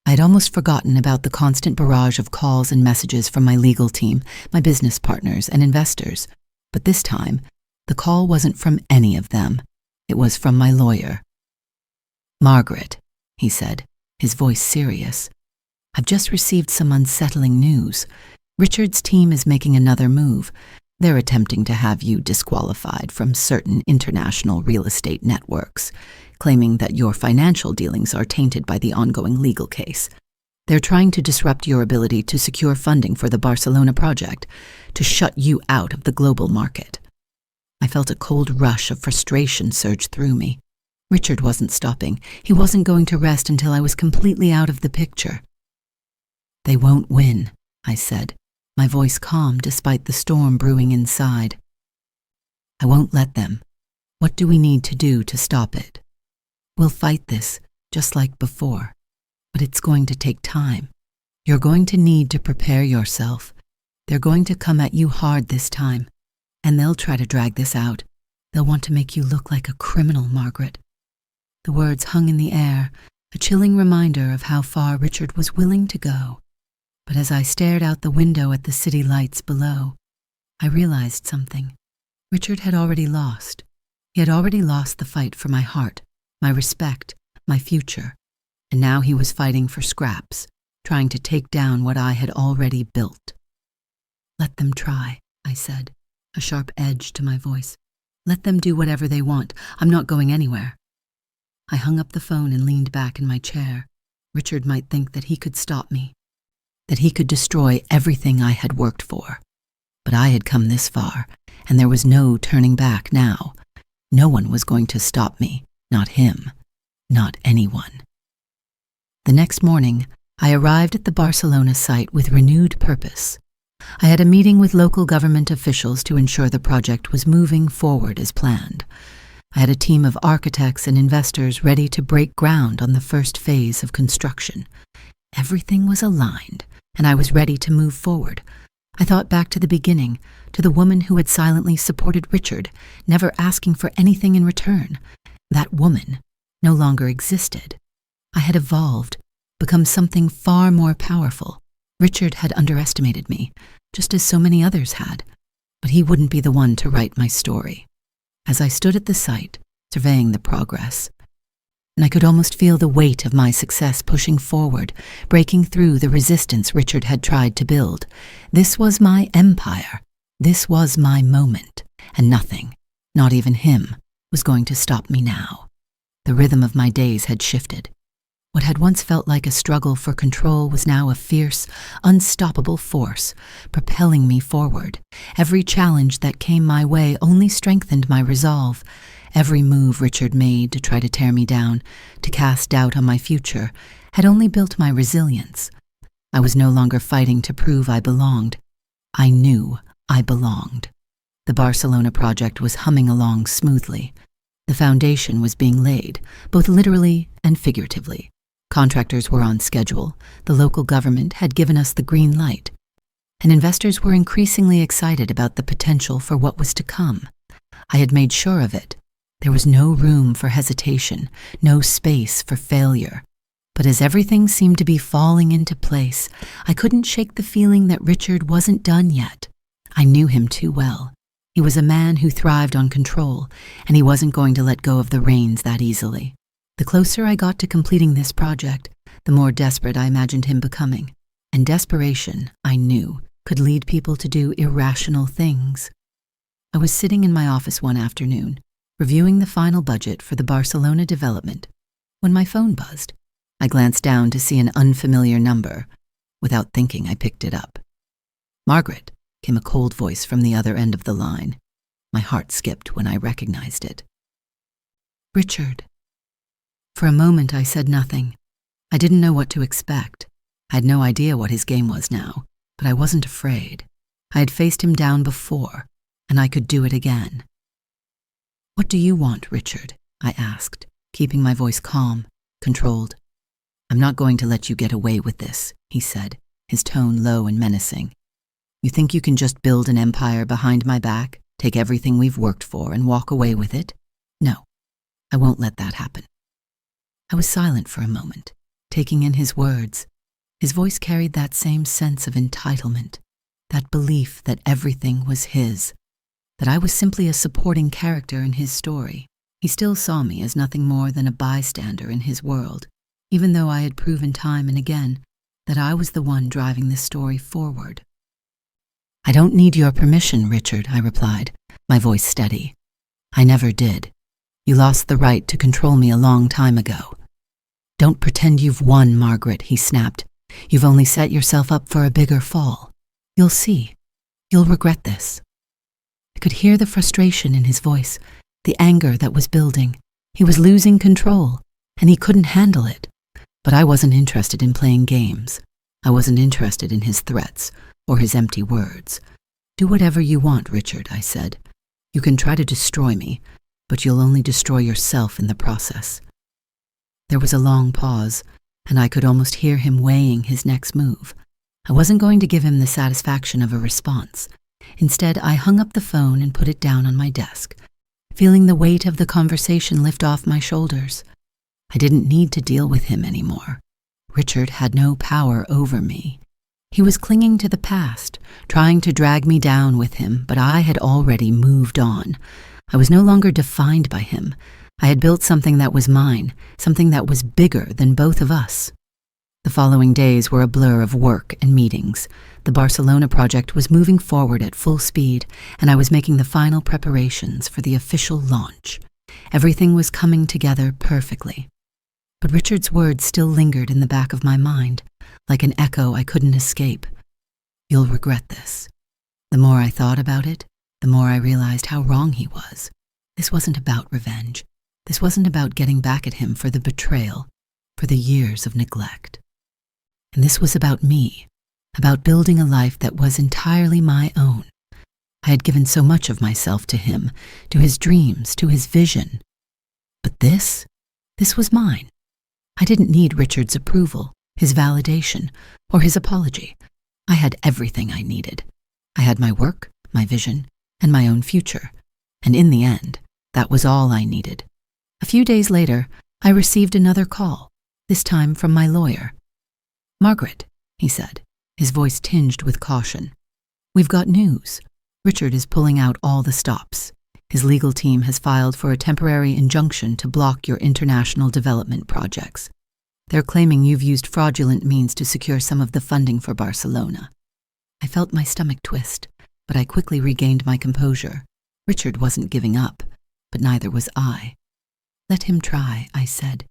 I had almost forgotten about the constant barrage of calls and messages from my legal team, my business partners, and investors. But this time, the call wasn't from any of them. It was from my lawyer. "Margaret," he said, his voice serious, "I've just received some unsettling news. Richard's team is making another move. They're attempting to have you disqualified from certain international real estate networks, claiming that your financial dealings are tainted by the ongoing legal case. They're trying to disrupt your ability to secure funding for the Barcelona project, to shut you out of the global market." I felt a cold rush of frustration surge through me. Richard wasn't stopping. He wasn't going to rest until I was completely out of the picture. "They won't win," I said, my voice calm despite the storm brewing inside. "I won't let them. What do we need to do to stop it? We'll fight this, just like before, but it's going to take time. You're going to need to prepare yourself. They're going to come at you hard this time, and they'll try to drag this out. They'll want to make you look like a criminal, Margaret." The words hung in the air, a chilling reminder of how far Richard was willing to go. But as I stared out the window at the city lights below, I realized something. Richard had already lost. He had already lost the fight for my heart, my respect, my future, and now he was fighting for scraps, trying to take down what I had already built. "Let them try," I said, a sharp edge to my voice. "Let them do whatever they want. I'm not going anywhere." I hung up the phone and leaned back in my chair. Richard might think that he could stop me, that he could destroy everything I had worked for. But I had come this far, and there was no turning back now. No one was going to stop me, not him, not anyone. The next morning, I arrived at the Barcelona site with renewed purpose. I had a meeting with local government officials to ensure the project was moving forward as planned. I had a team of architects and investors ready to break ground on the first phase of construction. Everything was aligned, and I was ready to move forward. I thought back to the beginning, to the woman who had silently supported Richard, never asking for anything in return. That woman no longer existed. I had evolved, become something far more powerful. Richard had underestimated me, just as so many others had, but he wouldn't be the one to write my story. As I stood at the site, surveying the progress, and I could almost feel the weight of my success pushing forward, breaking through the resistance Richard had tried to build. This was my empire. This was my moment, and nothing, Not even him was going to stop me now. The rhythm of my days had shifted. What had once felt like a struggle for control was now a fierce, unstoppable force, propelling me forward. Every challenge that came my way only strengthened my resolve. Every move Richard made to try to tear me down, to cast doubt on my future, had only built my resilience. I was no longer fighting to prove I belonged. I knew I belonged. The Barcelona project was humming along smoothly. The foundation was being laid, both literally and figuratively. Contractors were on schedule, the local government had given us the green light, and investors were increasingly excited about the potential for what was to come. I had made sure of it. There was no room for hesitation, no space for failure. But as everything seemed to be falling into place, I couldn't shake the feeling that Richard wasn't done yet. I knew him too well. He was a man who thrived on control, and he wasn't going to let go of the reins that easily. The closer I got to completing this project, the more desperate I imagined him becoming. And desperation, I knew, could lead people to do irrational things. I was sitting in my office one afternoon, reviewing the final budget for the Barcelona development, when my phone buzzed. I glanced down to see an unfamiliar number. Without thinking, I picked it up. "Margaret," came a cold voice from the other end of the line. My heart skipped when I recognized it. "Richard." For a moment, I said nothing. I didn't know what to expect. I had no idea what his game was now, but I wasn't afraid. I had faced him down before, and I could do it again. "What do you want, Richard?" I asked, keeping my voice calm, controlled. "I'm not going to let you get away with this," he said, his tone low and menacing. "You think you can just build an empire behind my back, take everything we've worked for, and walk away with it? No, I won't let that happen." I was silent for a moment, taking in his words. His voice carried that same sense of entitlement, that belief that everything was his, that I was simply a supporting character in his story. He still saw me as nothing more than a bystander in his world, even though I had proven time and again that I was the one driving this story forward. "I don't need your permission, Richard," I replied, my voice steady. "I never did. You lost the right to control me a long time ago." "Don't pretend you've won, Margaret," he snapped. "You've only set yourself up for a bigger fall. You'll see. You'll regret this." I could hear the frustration in his voice, the anger that was building. He was losing control, and he couldn't handle it. But I wasn't interested in playing games. I wasn't interested in his threats or his empty words. "Do whatever you want, Richard," I said. "You can try to destroy me, but you'll only destroy yourself in the process." There was a long pause, and I could almost hear him weighing his next move. I wasn't going to give him the satisfaction of a response. Instead, I hung up the phone and put it down on my desk, feeling the weight of the conversation lift off my shoulders. I didn't need to deal with him anymore. Richard had no power over me. He was clinging to the past, trying to drag me down with him, but I had already moved on. I was no longer defined by him. I had built something that was mine, something that was bigger than both of us. The following days were a blur of work and meetings. The Barcelona project was moving forward at full speed, and I was making the final preparations for the official launch. Everything was coming together perfectly. But Richard's words still lingered in the back of my mind, like an echo I couldn't escape. "You'll regret this." The more I thought about it, the more I realized how wrong he was. This wasn't about revenge. This wasn't about getting back at him for the betrayal, for the years of neglect. And this was about me, about building a life that was entirely my own. I had given so much of myself to him, to his dreams, to his vision. But this was mine. I didn't need Richard's approval, his validation, or his apology. I had everything I needed. I had my work, my vision, and my own future. And in the end, that was all I needed. A few days later, I received another call, this time from my lawyer. "Margaret," he said, his voice tinged with caution. "We've got news. Richard is pulling out all the stops. His legal team has filed for a temporary injunction to block your international development projects. They're claiming you've used fraudulent means to secure some of the funding for Barcelona." I felt my stomach twist, but I quickly regained my composure. Richard wasn't giving up, but neither was I. "Let him try," I said,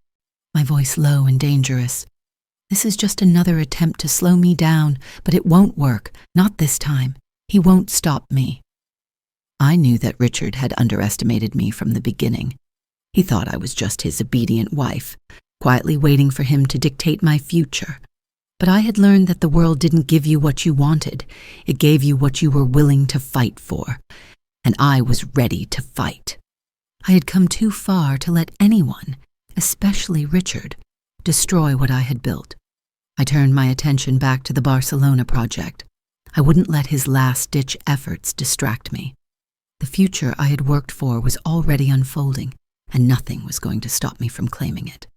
my voice low and dangerous. "This is just another attempt to slow me down, but it won't work, not this time. He won't stop me." I knew that Richard had underestimated me from the beginning. He thought I was just his obedient wife, quietly waiting for him to dictate my future. But I had learned that the world didn't give you what you wanted. It gave you what you were willing to fight for. And I was ready to fight. I had come too far to let anyone, especially Richard, destroy what I had built. I turned my attention back to the Barcelona project. I wouldn't let his last-ditch efforts distract me. The future I had worked for was already unfolding, and nothing was going to stop me from claiming it.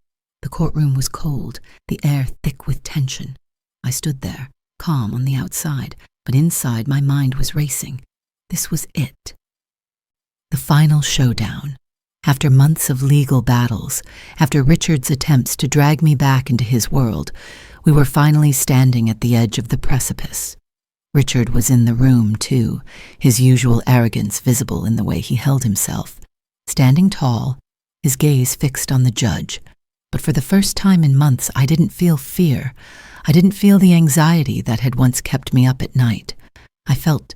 The courtroom was cold, the air thick with tension. I stood there, calm on the outside, but inside my mind was racing. This was it. The final showdown. After months of legal battles, after Richard's attempts to drag me back into his world, we were finally standing at the edge of the precipice. Richard was in the room, too, his usual arrogance visible in the way he held himself. Standing tall, his gaze fixed on the judge. But for the first time in months, I didn't feel fear. I didn't feel the anxiety that had once kept me up at night. I felt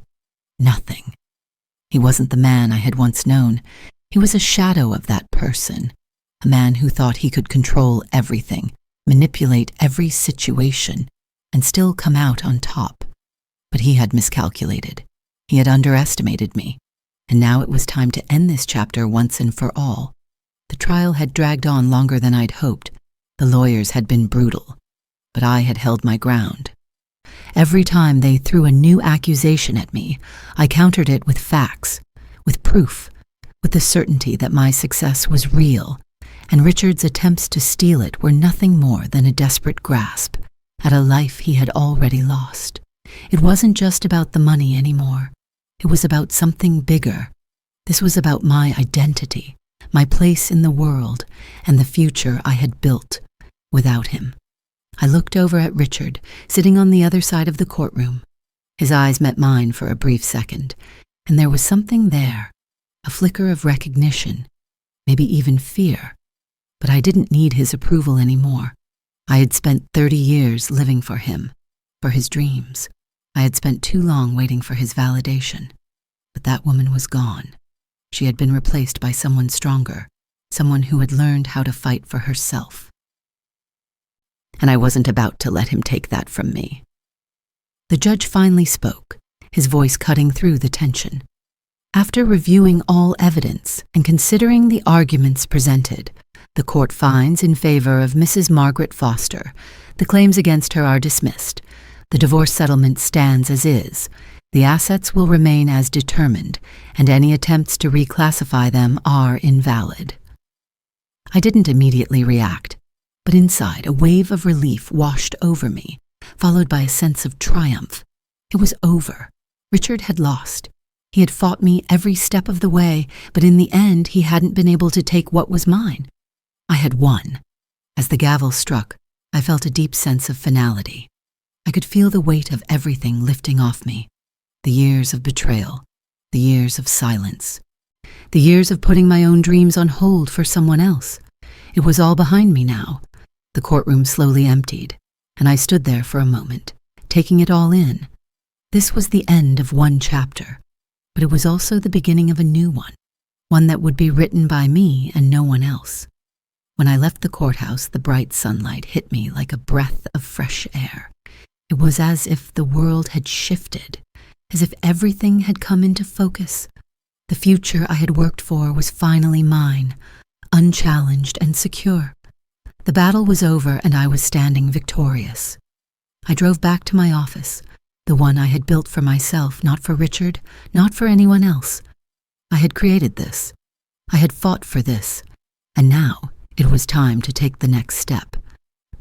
nothing. He wasn't the man I had once known. He was a shadow of that person, a man who thought he could control everything, manipulate every situation, and still come out on top. But he had miscalculated. He had underestimated me, and now it was time to end this chapter once and for all. The trial had dragged on longer than I'd hoped. The lawyers had been brutal, but I had held my ground. Every time they threw a new accusation at me, I countered it with facts, with proof, with the certainty that my success was real, and Richard's attempts to steal it were nothing more than a desperate grasp at a life he had already lost. It wasn't just about the money anymore. It was about something bigger. This was about my identity, my place in the world, and the future I had built without him. I looked over at Richard, sitting on the other side of the courtroom. His eyes met mine for a brief second, and there was something there, a flicker of recognition, maybe even fear. But I didn't need his approval anymore. I had spent 30 years living for him, for his dreams. I had spent too long waiting for his validation. But that woman was gone. She had been replaced by someone stronger, someone who had learned how to fight for herself. And I wasn't about to let him take that from me. The judge finally spoke, his voice cutting through the tension. After reviewing all evidence and considering the arguments presented, the court finds in favor of Mrs. Margaret Foster. The claims against her are dismissed. The divorce settlement stands as is. The assets will remain as determined, and any attempts to reclassify them are invalid. I didn't immediately react, but inside a wave of relief washed over me, followed by a sense of triumph. It was over. Richard had lost. He had fought me every step of the way, but in the end he hadn't been able to take what was mine. I had won. As the gavel struck, I felt a deep sense of finality. I could feel the weight of everything lifting off me. The years of betrayal, the years of silence, the years of putting my own dreams on hold for someone else. It was all behind me now. The courtroom slowly emptied, and I stood there for a moment, taking it all in. This was the end of one chapter, but it was also the beginning of a new one that would be written by me and no one else. When I left the courthouse, the bright sunlight hit me like a breath of fresh air. It was as if the world had shifted, as if everything had come into focus. The future I had worked for was finally mine, unchallenged and secure. The battle was over and I was standing victorious. I drove back to my office, the one I had built for myself, not for Richard, not for anyone else. I had created this. I had fought for this. And now it was time to take the next step.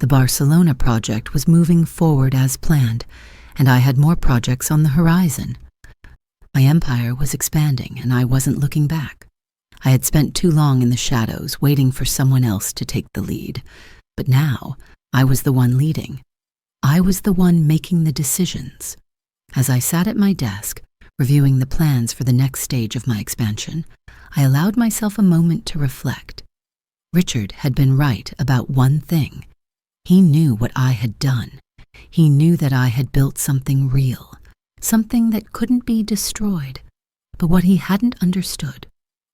The Barcelona project was moving forward as planned, and I had more projects on the horizon. My empire was expanding, and I wasn't looking back. I had spent too long in the shadows, waiting for someone else to take the lead. But now, I was the one leading. I was the one making the decisions. As I sat at my desk, Reviewing the plans for the next stage of my expansion, I allowed myself a moment to reflect. Richard had been right about one thing. He knew what I had done. He knew that I had built something real, something that couldn't be destroyed. But what he hadn't understood,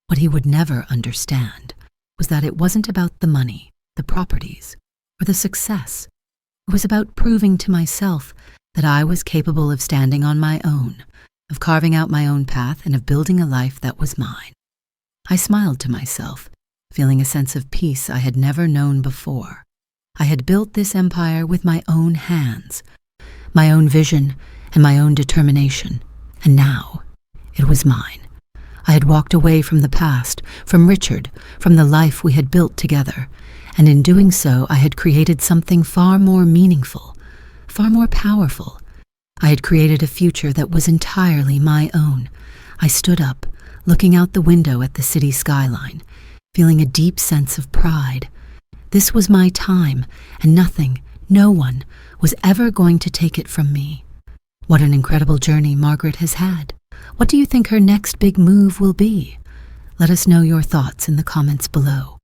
what he would never understand, was that it wasn't about the money, the properties, or the success. It was about proving to myself that I was capable of standing on my own, of carving out my own path, and of building a life that was mine. I smiled to myself, feeling a sense of peace I had never known before. I had built this empire with my own hands, my own vision, and my own determination, and now it was mine. I had walked away from the past, from Richard, from the life we had built together, and in doing so I had created something far more meaningful, far more powerful. I had created a future that was entirely my own. I stood up, looking out the window at the city skyline, feeling a deep sense of pride. This was my time, and nothing, no one, was ever going to take it from me. What an incredible journey Margaret has had. What do you think her next big move will be? Let us know your thoughts in the comments below.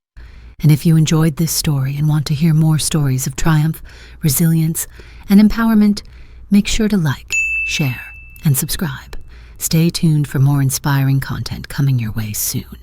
And if you enjoyed this story and want to hear more stories of triumph, resilience, and empowerment, make sure to like, share, and subscribe. Stay tuned for more inspiring content coming your way soon.